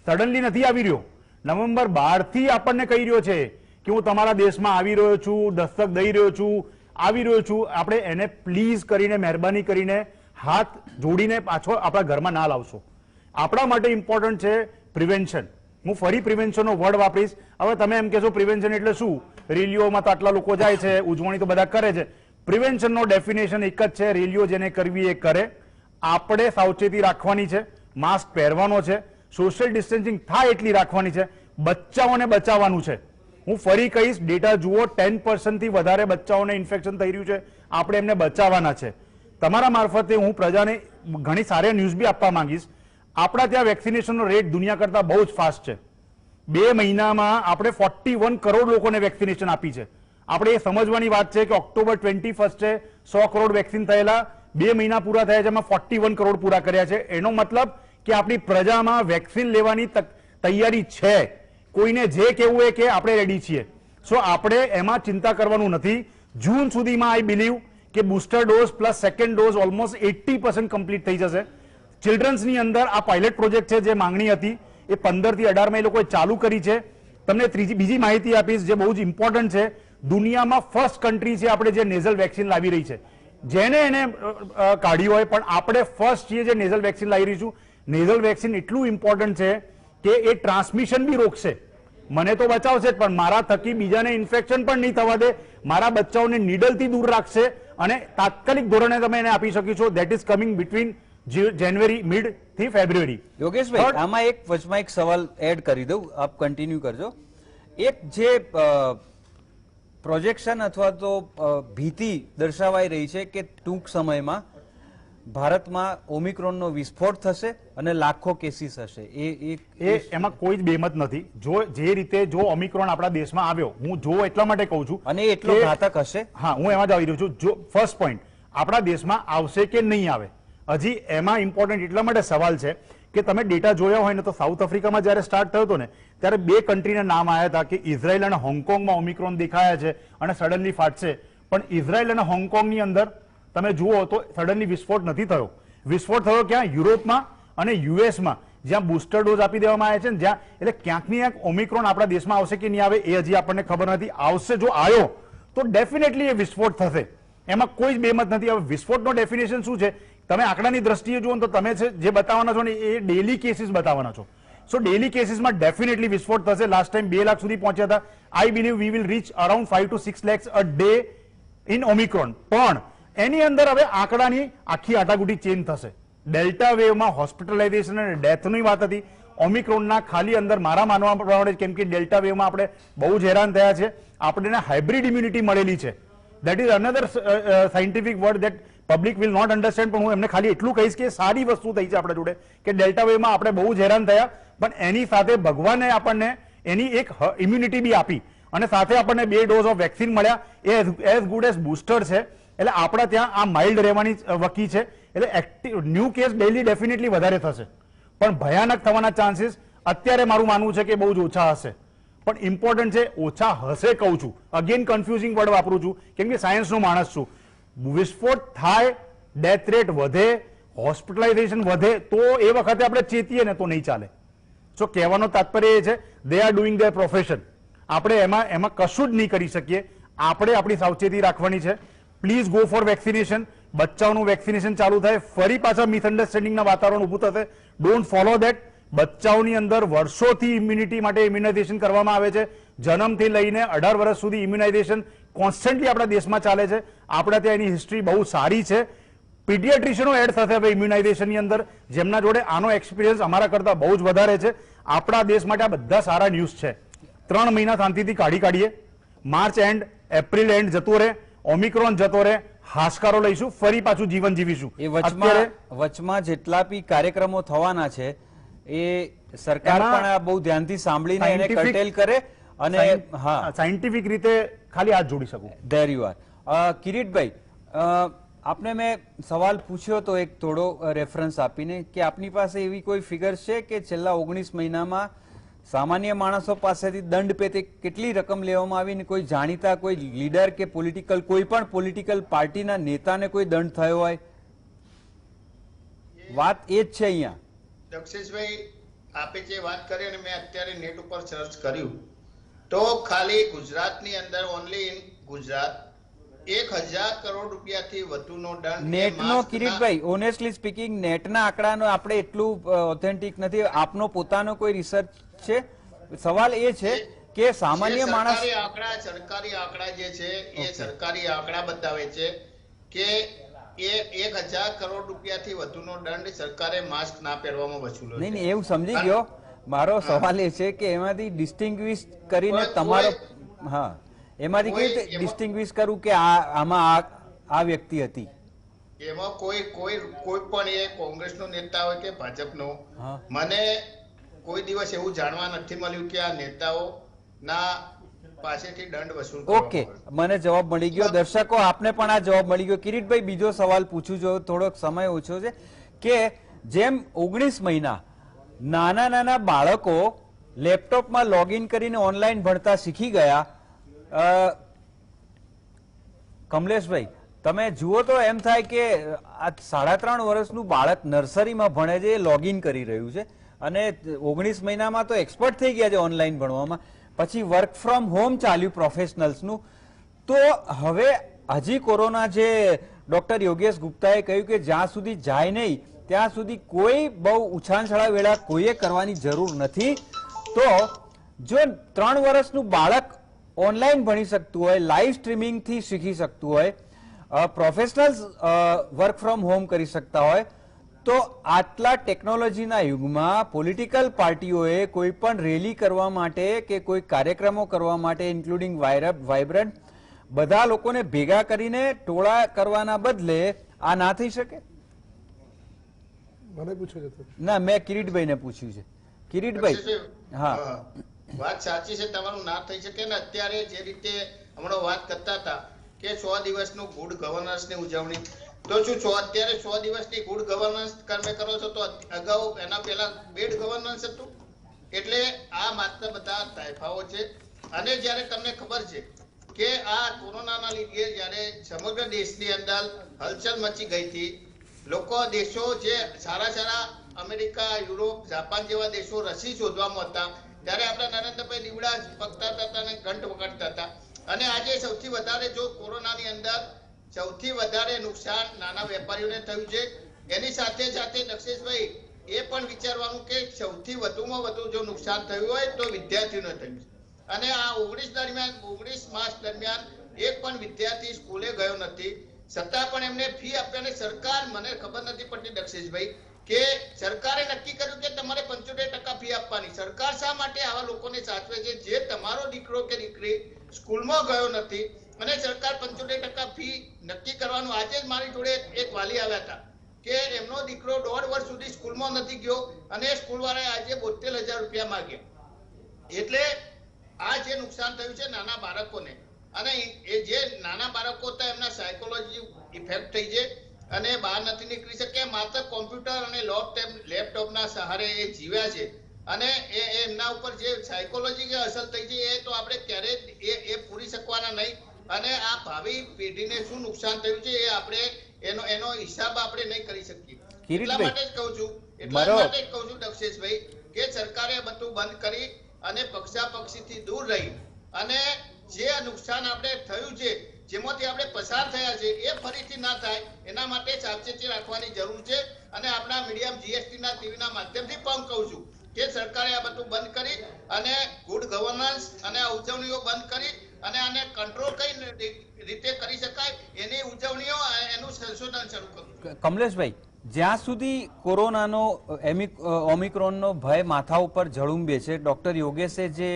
Speaker 3: સડનલી નથી આવી રહ્યો. નવેમ્બર 12 થી આપણને કહી રહ્યો છે કે હું તમારા દેશમાં આવી રહ્યો છું, દસ્તક દઈ રહ્યો છું, આવી રહ્યો છું. આપણે એને પ્લીઝ કરીને, મહેરબાની કરીને હાથ જોડીને પાછો આપણા ઘરમાં ના લાવશો. આપણા માટે ઇમ્પોર્ટન્ટ છે પ્રિવેન્શન. હું ફરી પ્રિવેન્શનનો વર્ડ વાપરીશ. હવે તમે એમ કહેશો પ્રિવેન્શન એટલે શું? રેલીઓમાં તો આટલા લોકો જાય છે, ઉજવણી તો બધા કરે છે. પ્રિવેન્શનનો ડેફિનેશન એક જ છે, રેલીઓ જેને કરવી એ કરે. આપણે સાવચેતી રાખવાની છે, માસ્ક પહેરવાનો છે, સોશિયલ ડિસ્ટન્સિંગ થાય એટલી રાખવાની છે, બચ્ચાઓને બચાવવાનું છે. હું ફરી કહીશ, ડેટા જુઓ, 10% થી વધારે બચ્ચાઓને ઇન્ફેક્શન થઈ રહ્યું છે. આપણે એમને બચાવવાના છે. તમારા મારફતે હું પ્રજાને ઘણી સારી ન્યૂઝ બી આપવા માંગીશ. આપણા ત્યાં વેક્સિનેશનનો રેટ દુનિયા કરતાં બહુ જ ફાસ્ટ છે. 2 મહિનામાં આપણે 41 કરોડ લોકોને વેક્સિનેશન આપી છે. આપણે એ સમજવાની વાત છે કે ઓક્ટોબર 21 100 કરોડ વેક્સિન થયેલા, 2 મહિના પૂરા થયા છે, એમાં 41 કરોડ પૂરા કર્યા છે. એનો મતલબ કે આપણી પ્રજામાં વેક્સિન લેવાની તૈયારી છે. કોઈને જે કહેવું એ કે આપણે રેડી છીએ. સો આપણે એમાં ચિંતા કરવાનું નથી. જૂન સુધીમાં આઈ બિલીવ કે booster dose plus second dose almost 80% complete થઈ જશે. ચિલ્ડ્રન્સની અંદર આ પાયલટ પ્રોજેક્ટ છે જે માંગણી હતી એ 15 થી 18 એ લોકોએ ચાલુ કરી છે. તમને બીજી માહિતી આપીશ જે બહુ જ ઇમ્પોર્ટન્ટ છે. દુનિયામાં ફર્સ્ટ કન્ટ્રી છે આપણે જે નેઝલ વેક્સિન લાવી રહી છે. જેને એને કાઢી હોય પણ આપણે ફર્સ્ટ છીએ જે નેઝલ વેક્સિન લાવી રહીશું. નેઝલ વેક્સિન એટલું ઇમ્પોર્ટન્ટ છે કે એ ટ્રાન્સમિશન બી રોકશે. મને તો બચાવશે જ પણ મારા થકી બીજાને ઇન્ફેક્શન પણ નહીં થવા દે. મારા બચ્ચાઓને નીડલથી દૂર રાખશે અને તાત્કાલિક ધોરણે તમે એને આપી શકીશો. That is coming between January mid થી ફેબ્રુઆરી.
Speaker 1: યોગેશભાઈ, આમાં એક વચમાં એક સવાલ એડ કરી દઉં, આપ કન્ટિન્યુ કરજો. એક જે પ્રોજેક્શન અથવા તો ભીતિ દર્શાવાઈ રહી છે કે ટૂંક સમયમાં ભારતમાં ઓમિક્રોનનો વિસ્ફોટ થશે અને લાખો કેસીસ હશે,
Speaker 3: એમાં કોઈ જ બેમત નથી. જો જે રીતે જો ઓમિક્રોન આપણા દેશમાં આવ્યો, હું જો એટલા માટે કહું છું
Speaker 1: અને એટલો ઘાતક હશે.
Speaker 3: હા, હું એમાં જ આવી રહ્યો છું. જો ફર્સ્ટ પોઈન્ટ આપણા દેશમાં આવશે કે નહીં આવે, હજી એમાં ઇમ્પોર્ટન્ટ એટલા માટે સવાલ છે કે તમે ડેટા જોયા હોય ને તો સાઉથ આફ્રિકામાં જ્યારે સ્ટાર્ટ થયો હતો ને ત્યારે 2 કન્ટ્રીના નામ આવ્યા હતા કે ઇઝરાયલ અને હોંગકોંગમાં ઓમિક્રોન દેખાયા છે અને સડનલી ફાટશે. પણ ઇઝરાયલ અને હોંગકોંગની અંદર તમે જુઓ તો સડનલી વિસ્ફોટ નથી થયો. વિસ્ફોટ થયો ક્યાં? યુરોપમાં અને યુએસમાં, જ્યાં બુસ્ટર ડોઝ આપી દેવામાં આવ્યા છે ને જ્યાં. એટલે ક્યાંક ને ક્યાંક ઓમિક્રોન આપણા દેશમાં આવશે કે નહીં આવે એ હજી આપણને ખબર નથી. આવશે, જો આવ્યો તો ડેફિનેટલી એ વિસ્ફોટ થશે, એમાં કોઈ જ બેમત નથી. હવે વિસ્ફોટનો ડેફિનેશન શું છે? તમે આંકડાની દ્રષ્ટિએ જુઓ તો તમે જે બતાવવાના છો ને એ ડેલી કેસીસ બતાવવાના છો. સો ડેલી કેસીસમાં ડેફિનેટલી વિસ્ફોટ થશે. લાસ્ટ ટાઈમ 2 લાખ સુધી પહોંચ્યા હતા. I believe we will rich around 5 to 6 lakhs a day in Omicron. પણ એની અંદર હવે આંકડાની આખી આટાગુટી ચેન્જ થશે. ડેલ્ટા વેવમાં હોસ્પિટલાઇઝેશન અને ડેથની વાત હતી. ઓમિક્રોનના ખાલી અંદર મારા માનવા પ્રમાણે, કેમ કે ડેલ્ટા વેવમાં આપણે બહુ જ હેરાન થયા છે, આપણને હાઇબ્રિડ ઇમ્યુનિટી મળેલી છે. That is another scientific word that public will not understand. પણ હું એમને ખાલી એટલું કહીશ કે સારી વસ્તુ થઈ છે આપણા જોડે કે ડેલ્ટા વેવમાં આપણે બહુ જ હેરાન થયા, પણ એની સાથે ભગવાને આપણને એની એક ઇમ્યુનિટી બી આપી અને સાથે આપણને 2 ડોઝ ઓફ વેક્સિન મળ્યા. એ એઝ ગુડ એઝ બુસ્ટર છે. એટલે આપણા ત્યાં આ માઇલ્ડ રહેવાની વકી છે. એટલે active new case daily definitely વધારે થશે, પણ ભયાનક થવાના ચાન્સીસ અત્યારે મારું માનવું છે કે બહુ જ ઓછા હશે. પણ ઇમ્પોર્ટન્ટ છે ઓછા હશે કહું છું, અગેન કન્ફ્યુઝિંગ વર્ડ વાપરું છું કેમ કે સાયન્સનો માણસ છું. વિસ્ફોટ થાય, ડેથ રેટ વધે, હોસ્પિટલાઇઝેશન વધે તો એ વખતે આપણે ચેતીએ ને તો નહીં ચાલે. સો કહેવાનો તાત્પર્ય એ છે they are doing there profession. આપણે એમાં કશું જ નહીં કરી શકીએ. આપણે આપણી સાવચેતી રાખવાની છે. Please go for vaccination. બચ્ચાઓનું વેક્સિનેશન ચાલુ થાય, ફરી પાછા મિસઅન્ડરસ્ટેન્ડિંગના વાતાવરણ ઊભું થશે. Don't follow that. બચ્ચાઓની અંદર વર્ષોથી ઇમ્યુનિટી માટે ઇમ્યુનાઇઝેશન કરવામાં આવે છે. જન્મથી લઈને 18 વર્ષ સુધી ઇમ્યુનાઇઝેશન કોન્સ્ટન્ટલી આપણા દેશમાં ચાલે છે. આપણા ત્યાં એની હિસ્ટ્રી બહુ સારી છે. પીડિયાટ્રિશિયનો એડ થશે હવે ઇમ્યુનાઇઝેશનની અંદર, જેમના જોડે આનો એક્સપિરિયન્સ અમારા કરતા બહુ જ વધારે છે. આપણા દેશ માટે આ બધા સારા ન્યૂઝ છે. 3 મહિના શાંતિથી કાઢીએ. માર્ચ એન્ડ એપ્રિલ એન્ડ જતો રહે, ઓમિક્રોન જતો રહે, હાશકારો લઈશું, ફરી પાછું જીવન જીવીશું.
Speaker 1: એ વચમાં જેટલા બી કાર્યક્રમો થવાના છે એ સરકાર પણ આ બહુ ધ્યાનથી સાંભળીને એને કર્ટેલ કરે અને
Speaker 3: સાયન્ટિફિક રીતે ખાલી હાથ જોડી શકું.
Speaker 1: There you are. કિરીટભાઈ, આપને મેં સવાલ પૂછ્યો તો એક થોડો રેફરન્સ આપીને કે આપની પાસે એવી કોઈ ફિગર છે કે છેલ્લા 19 મહિનામાં સામાન્ય માણસો પાસેથી દંડ પેટે કેટલી રકમ લેવામાં આવી ને કોઈ જાણીતા કોઈ લીડર કે કોઈ પણ પોલિટિકલ પાર્ટીના નેતાને કોઈ દંડ થયો હોય? વાત એ જ છે અહીંયા.
Speaker 4: દક્ષેશભાઈ, આપે જે વાત કરી અને મેં અત્યારે નેટ ઉપર સર્ચ કર્યું તો ખાલી ગુજરાતની અંદર ઓનલી ઇન ગુજરાત 1000 કરોડ રૂપિયાથી વધુનો દંડ
Speaker 1: નેટનો, કિરીટભાઈ ઓનેસ્ટલી સ્પીકિંગ નેટના આંકડાનો આપણે એટલું ઓથેન્ટિક નથી. આપનો પોતાનો કોઈ રિસર્ચ છે? સવાલ એ છે કે સામાન્ય માણસ
Speaker 4: સરકારી આંકડા જે છે એ સરકારી આંકડા બતાવે છે કે એ 1000 કરોડ રૂપિયાથી વધુનો દંડ સરકારે માસ્ક ના પહેરવામાં વસૂલ્યો.
Speaker 1: નહીં, એવું સમજી ગયો. મારો સવાલ એ છે કે એમાંથી ડિસ્ટિંગ્વિશ કરીને તમારો એમાંથી કઈ રીતે ડિસ્ટિંગ્વિશ કરું કે આમાં આ વ્યક્તિ હતી?
Speaker 4: એમાં કોઈ પણ એ કોંગ્રેસનો નેતા હોય કે ભાજપનો, મને કોઈ દિવસ એવું જાણવા નથી મળ્યું કે આ નેતાઓ ના પાસેથી દંડ વસૂલ.
Speaker 1: ઓકે, મને જવાબ મળી ગયો. દર્શકો, આપને પણ આ જવાબ મળી ગયો. કિરીટભાઈ, બીજો સવાલ પૂછું જો, થોડોક સમય ઓછો છે, કે જેમ 19 મહિના નાના બાળકો લેપટોપમાં લોગિન કરીને ઓનલાઈન ભણતા શીખી ગયા. કમલેશભાઈ, તમે જુઓ તો એમ થાય કે આ 3.5 વર્ષનું બાળક નર્સરીમાં ભણે છે, એ લોગિન કરી રહ્યું છે અને 19 મહિનામાં તો એક્સપર્ટ થઈ ગયા છે ઓનલાઈન ભણવામાં. પછી વર્ક ફ્રોમ હોમ ચાલ્યું પ્રોફેશનલ્સનું. તો હવે હજી કોરોના, જે ડોક્ટર યોગેશ ગુપ્તાએ કહ્યું કે જ્યાં સુધી જાય નહીં ત્યાં સુધી કોઈ બહુ ઉછાળછળા વેળા કોઈએ કરવાની જરૂર નથી. તો જો 3 વર્ષનું બાળક ઓનલાઈન ભણી શકતું હોય, લાઈવ સ્ટ્રીમિંગથી શીખી શકતું હોય, પ્રોફેશનલ્સ વર્ક ફ્રોમ હોમ કરી શકતા હોય, તો આટલા ટેકનોલોજીના યુગમાં પોલિટિકલ પાર્ટીઓએ કોઈ પણ રેલી કરવા માટે કે કોઈ કાર્યક્રમો કરવા માટે, ઇન્ક્લુડિંગ વાઇબ્રન્ટ, બધા લોકોને ભેગા કરીને ટોળા કરવાના બદલે આ ના થઈ શકે?
Speaker 5: મને પૂછ્યું છે
Speaker 1: ના, મેં કિરીટભાઈને પૂછ્યું છે. કિરીટભાઈ, હા,
Speaker 4: વાત સાચી છે, તમારું ના થઈ શકે ને. અત્યારે જે રીતે હમણાં વાત કરતા હતા કે 100 દિવસનું ગુડ ગવર્નન્સ ની ઉજવણી, તો શું અત્યારે 100 દિવસની ગુડ ગવર્નન્સ તમે કરો છો? તો અગાઉ એના પહેલા બેડ ગવર્નન્સ હતું. એટલે આ માત્ર બધા તાઇફાઓ છે. અને જ્યારે તમને ખબર છે કે આ કોરોનાના લીધે જ્યારે સમગ્ર દેશની અંદર હલચલ મચી ગઈ હતી, દેશો જે સારા અમેરિકા, યુરોપ, જાપાન જેવા દેશો રસી શોધવામાં હતા, ત્યારે આપણા નરેન્દ્રભાઈ દીવડા પગતા હતા અને ઘંટ વગાડતા હતા. અને આજે સૌથી વધારે જો કોરોનાની અંદર સૌથી વધારે નુકસાન નાના વેપારીઓને થયું છે. એની સાથે સાથે દક્ષેશભાઈ એ પણ વિચારવાનું કે સૌથી વધુમાં વધુ જો નુકસાન થયું હોય તો વિદ્યાર્થીઓને થયું છે. અને આ 19 માસ દરમિયાન એક પણ વિદ્યાર્થી સ્કૂલે ગયો નથી, છતાં પણ એમને ફી આપવાની સરકાર, મને ખબર નથી પડતી દક્ષેશભાઈ, કે સરકારે નક્કી કર્યું કે તમારે 75% ફી આપવાની. સરકાર શા માટે આવા લોકોને સાચવે છે જે તમારા તમારો દીકરો કે દીકરી સ્કૂલમાં ગયો નથી અને સરકાર 75% ફી નક્કી કરવાનું, આજે જ મારી જોડે એક વાલી આવ્યા હતા કે એમનો દીકરો 1.5 વર્ષ સુધી સ્કૂલમાં નથી ગયો અને સ્કૂલવાળાએ આજે 72,000 રૂપિયા માંગ્યા. એટલે આ જે નુકસાન થયું છે નાના બાળકોને, અને એ જે નાના બાળકો હતા એમના સાયકોલોજી ઇફેક્ટ થઈ છે અને બહાર નથી નીકળી શક્યા, માત્ર કોમ્પ્યુટર અને લેપટોપના સહારે એ જીવ્યા છે અને એમના ઉપર જે સાયકોલોજી અસર થઈ છે એ તો આપણે ક્યારેય એ પૂરી શકવાના નહીં. અને આ ભાવિ પેઢીને શું નુકસાન થયું છે એ આપણે એનો હિસાબ આપણે નહીં કરી શકીએ. એટલા માટે જ કહું છું દક્ષેશભાઈ કે સરકારે બધું બંધ કરી અને પક્ષાપક્ષીથી દૂર રહી અને જે નુકસાન આપણે થયું છે, જેમાંથી આપણે પસાર થયા છે, એ ફરીથી ના થાય એના માટે સાવચેતી રાખવાની જરૂર છે. અને આપણા મીડિયમ જીએસટી ના ટીવીના માધ્યમથી પણ કહું છું કે સરકારે આ બધું બંધ કરી અને ગુડ ગવર્નન્સ અને ઉજવણીઓ બંધ કરી અને આને કંટ્રોલ કઈ રીતે કરી શકાય એની ઉજવણીઓ, એનું સંશોધન શરૂ કરવું.
Speaker 1: કમલેશભાઈ, જ્યાં સુધી કોરોનાનો ઓમિક્રોનનો ભય માથા ઉપર ઝળુંબે છે, ડોક્ટર યોગેશે જે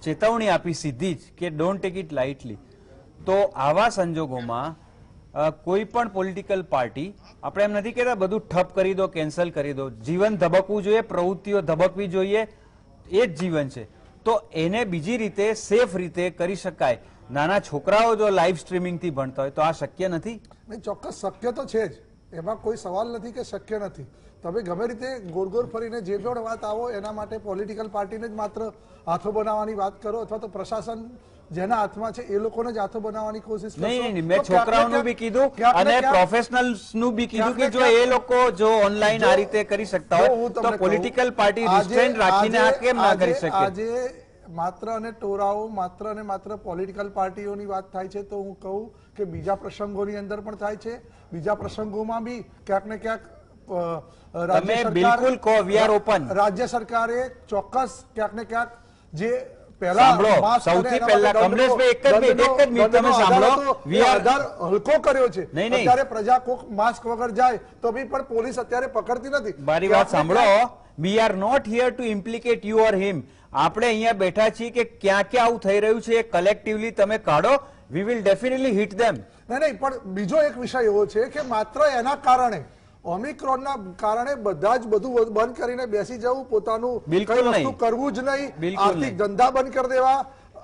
Speaker 1: ચેતવણી આપી સીધી જ કે ડોન્ટ ટેક ઇટ લાઇટલી, તો આવા સંજોગોમાં કોઈ પણ પોલિટિકલ પાર્ટી, આપણે એમ નથી કહેતા બધું ઠપ કરી દો, કેન્સલ કરી દો, જીવન ધબકવું જોઈએ, પ્રવૃત્તિઓ ધબકવી જોઈએ, એ જ જીવન છે. તો એને બીજી રીતે સેફ રીતે કરી શકાય. નાના છોકરાઓ જો લાઈવ સ્ટ્રીમિંગ થી ભણતા હોય તો આ શક્ય નથી?
Speaker 5: નહીં, ચોક્કસ શક્ય તો છે જ, એમાં કોઈ સવાલ નથી કે શક્ય નથી. તમે ગમે રીતે ગોળ ગોળ ફરીને જે પણ વાત આવો એના માટે પોલિટિકલ પાર્ટીને જ માત્ર હાથો બનાવવાની વાત કરો અથવા તો પ્રશાસન જેના હાથમાં છે એ લોકોને જ હાથો બનાવવાની કોશિશ કરશો.
Speaker 1: નહીં, મેં છોકરાઓનું બી કીધું અને પ્રોફેશનલ્સનું બી કીધું કે જો એ લોકો જો ઓનલાઈન આ રીતે કરી શકતા હોય તો પોલિટિકલ પાર્ટી રિસ્ટ્રેન્ટ રાખીને આ કેમ ના કરી શકે?
Speaker 5: આજે માત્ર અને ટોરાઓ, માત્ર અને માત્ર પોલિટિકલ પાર્ટીઓની વાત થાય છે તો હું કહું કે બીજા પ્રસંગોની અંદર પણ થાય છે. બીજા પ્રસંગોમાં બી ક્યાંક ને ક્યાંક રાજ્ય સરકારે ચોક્કસ ક્યાંક ને ક્યાંક જે
Speaker 1: સૌથી પહેલા કમલેશભાઈ એક જ મિનિટ તમે સાંભળો,
Speaker 5: હલકો કર્યો છે. અત્યારે પ્રજા કોક માસ્ક વગર જાય તો બી પણ પોલીસ અત્યારે પકડતી નથી.
Speaker 1: મારી વાત સાંભળો, we are not here to implicate you or him. આપણે અહીંયા બેઠા છીએ કે ક્યાં ક્યાં આવું થઈ રહ્યું છે કલેક્ટિવલી તમે કાઢો, વી વિલ ડેફિનેટલી હિટ ધેમ.
Speaker 5: નહીં, પણ બીજો એક વિષય એવો છે કે માત્ર એના કારણે, ઓમિક્રોનના કારણે બધા જ બધું બંધ કરીને બેસી જવું, પોતાનું કઈ વસ્તુ કરવું જ નહીં, આર્થિક ધંધા બંધ કરી દેવા.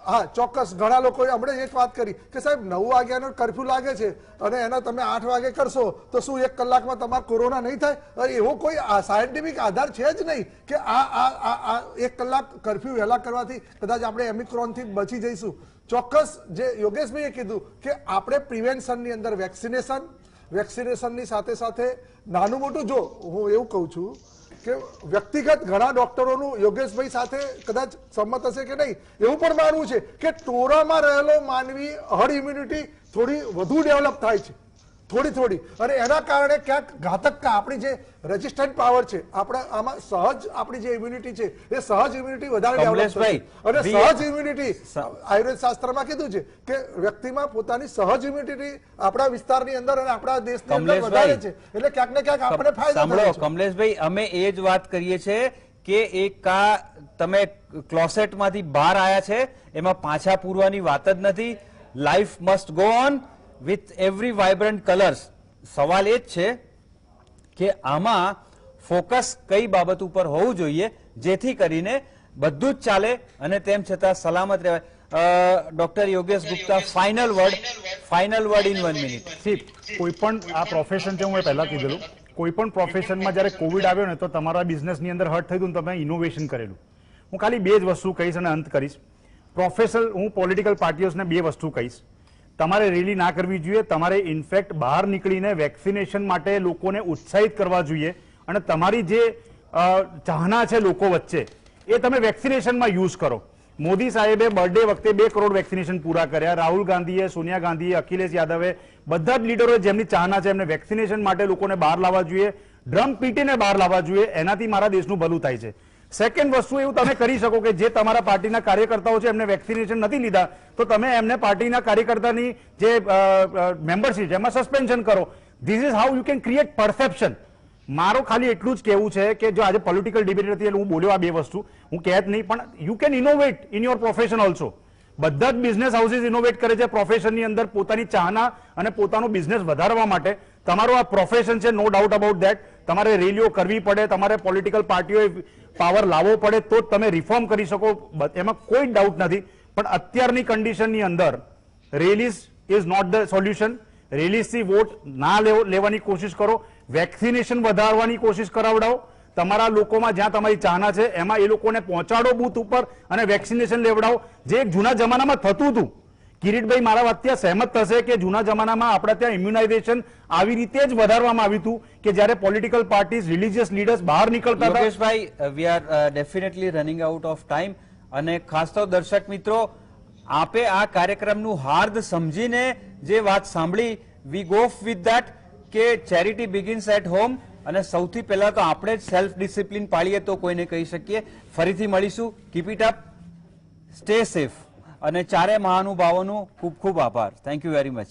Speaker 5: હા, ચોક્કસ ઘણા લોકોએ હમણાં એક વાત કરી કે સાહેબ 9 વાગ્યાનો કર્ફ્યુ લાગે છે અને એના તમે 8 વાગે કરશો તો શું 1 કલાકમાં તમારે કોરોના નહીં થાય? એવો કોઈ સાયન્ટિફિક આધાર છે જ નહીં કે આ 1 કલાક કર્ફ્યુ વહેલા કરવાથી કદાચ આપણે ઓમિક્રોનથી બચી જઈશું. ચોક્કસ જે યોગેશભાઈએ કીધું કે આપણે પ્રિવેન્શનની અંદર વેક્સિનેશનની સાથે સાથે નાનું મોટું, જો હું એવું કહું છું કે વ્યક્તિગત ઘણા ડોક્ટરોનું યોગેશભાઈ સાથે કદાચ સંમત હશે કે નહીં, એવું પણ માનવું છે કે ટોરામાં રહેલો માનવી હર્ડ ઇમ્યુનિટી થોડી વધુ ડેવલપ થાય છે, થોડી, અને એના કારણે ક્યાંક ઘાતક આપણી જે રેઝિસ્ટન્ટ પાવર છે, આપણા આમાં સહજ આપણી જે ઇમ્યુનિટી છે એ સહજ ઇમ્યુનિટી વધારે ડેવલપ થાય. અને સહજ ઇમ્યુનિટી આયુર્વેદ શાસ્ત્રમાં કીધું છે કે વ્યક્તિમાં પોતાની સહજ ઇમ્યુનિટી આપણા વિસ્તારની અંદર અને આપણા દેશની અંદર વધારે છે, એટલે ક્યાંક ને ક્યાંક આપણે ફાયદો થાય છે.
Speaker 1: કમલેશભાઈ, અમે એ જ વાત કરીએ છીએ કે એક તમે ક્લોસેટમાંથી બહાર આવ્યા છે, એમાં પાછા પૂરવાની વાત જ નથી. Life must go on with every vibrant colours. સવાલ એ જ છે કે આમાં ફોકસ કઈ બાબત ઉપર હોવું જોઈએ જેથી કરીને બધું જ ચાલે અને તેમ છતાં સલામત રહેવાય. Doctor Yogesh Gupta, final word in 1 minute.
Speaker 3: કોઈ પણ આ પ્રોફેશન છે, હું એ પહેલા કીધેલું, કોઈ પણ પ્રોફેશનમાં જ્યારે કોવિડ આવ્યો ને તો તમારા બિઝનેસની અંદર હર્ટ થયું, તમે ઇનોવેશન કરેલું. હું ખાલી 2 જ વસ્તુ કહીશ અને અંત કરીશ. પ્રોફેશનલ, હું પોલિટિકલ પાર્ટીઓને 2 વસ્તુ કહીશ. તમારે રેલી ના કરવી જોઈએ, તમારે ઇનફેક્ટ બહાર નીકળીને વેક્સિનેશન માટે લોકોને ઉત્સાહિત કરવા જોઈએ અને તમારી જે ચાહના છે લોકો વચ્ચે એ તમે વેક્સિનેશનમાં યુઝ કરો. મોદી સાહેબે બર્થડે વખતે 2 કરોડ વેક્સિનેશન પૂરા કર્યા. રાહુલ ગાંધીએ, સોનિયા ગાંધીએ, અખિલેશ યાદવે, બધા જ લીડરોએ જેમની ચાહના છે એમને વેક્સિનેશન માટે લોકોને બહાર લાવવા જોઈએ, ડ્રમ પીટીને બહાર લાવવા જોઈએ. એનાથી મારા દેશનું ભલું થાય છે. સેકન્ડ વસ્તુ એવું તમે કરી શકો કે જે તમારા પાર્ટીના કાર્યકર્તાઓ છે એમને વેક્સિનેશન નથી લીધા તો તમે એમને પાર્ટીના કાર્યકર્તાની જે મેમ્બરશીપ છે એમાં સસ્પેન્શન કરો. This is how you can create perception. મારો ખાલી એટલું જ કહેવું છે કે જો આજે પોલિટિકલ ડિબેટ હતી એટલે હું બોલ્યો આ બે વસ્તુ, હું કહેત નહીં, પણ you can innovate in your profession also. બધા જ બિઝનેસ હાઉસીસ ઇનોવેટ કરે છે પ્રોફેશનની અંદર પોતાની ચાહના અને પોતાનો બિઝનેસ વધારવા માટે. તમારો આ પ્રોફેશન છે, નો ડાઉટ અબાઉટ દેટ. તમારે રેલીઓ કરવી પડે, તમારે પોલિટિકલ પાર્ટીઓએ પાવર લાવવો પડે તો જ તમે રિફોર્મ કરી શકો, એમાં કોઈ ડાઉટ નથી. પણ અત્યારની કન્ડિશનની અંદર rallies is not the solution. રેલીઝથી વોટ ના લેવાની કોશિશ કરો, વેક્સિનેશન વધારવાની કોશિશ કરાવડાવો. તમારા લોકોમાં જ્યાં તમારી ચાહના છે એમાં એ લોકોને પહોંચાડો બૂથ ઉપર અને વેક્સિનેશન લેવડાવો, જે એક જૂના જમાનામાં થતું હતું. કિરીટભાઈ મારા વાત ત્યાં સહેમત થશે કે જૂના જમાનામાં આપણે ત્યાં ઇમ્યુનાઇઝેશન આવી રીતે જ વધારવામાં આવ્યું હતું કે જ્યારે પોલિટિકલ પાર્ટીઝ, રિલિજિયસ લીડર્સ બહાર નીકળતા હતા.
Speaker 1: યોગેશભાઈ, we are definitely running out of time, અને ખાસ તો દર્શક મિત્રો, આપે આ કાર્યક્રમનું હાર્દ સમજીને જે વાત સાંભળી, વી ગો વિથ ધેટ કે ચેરિટી બિગિન્સ એટ હોમ, અને સૌથી પહેલા તો આપણે જ સેલ્ફ ડિસિપ્લિન પાળીએ તો કોઈને કહી શકીએ. ફરીથી મળીશું. Keep it up, stay safe, અને ચારે મહાનુભાવોનો ખૂબ ખૂબ આભાર. Thank you very much.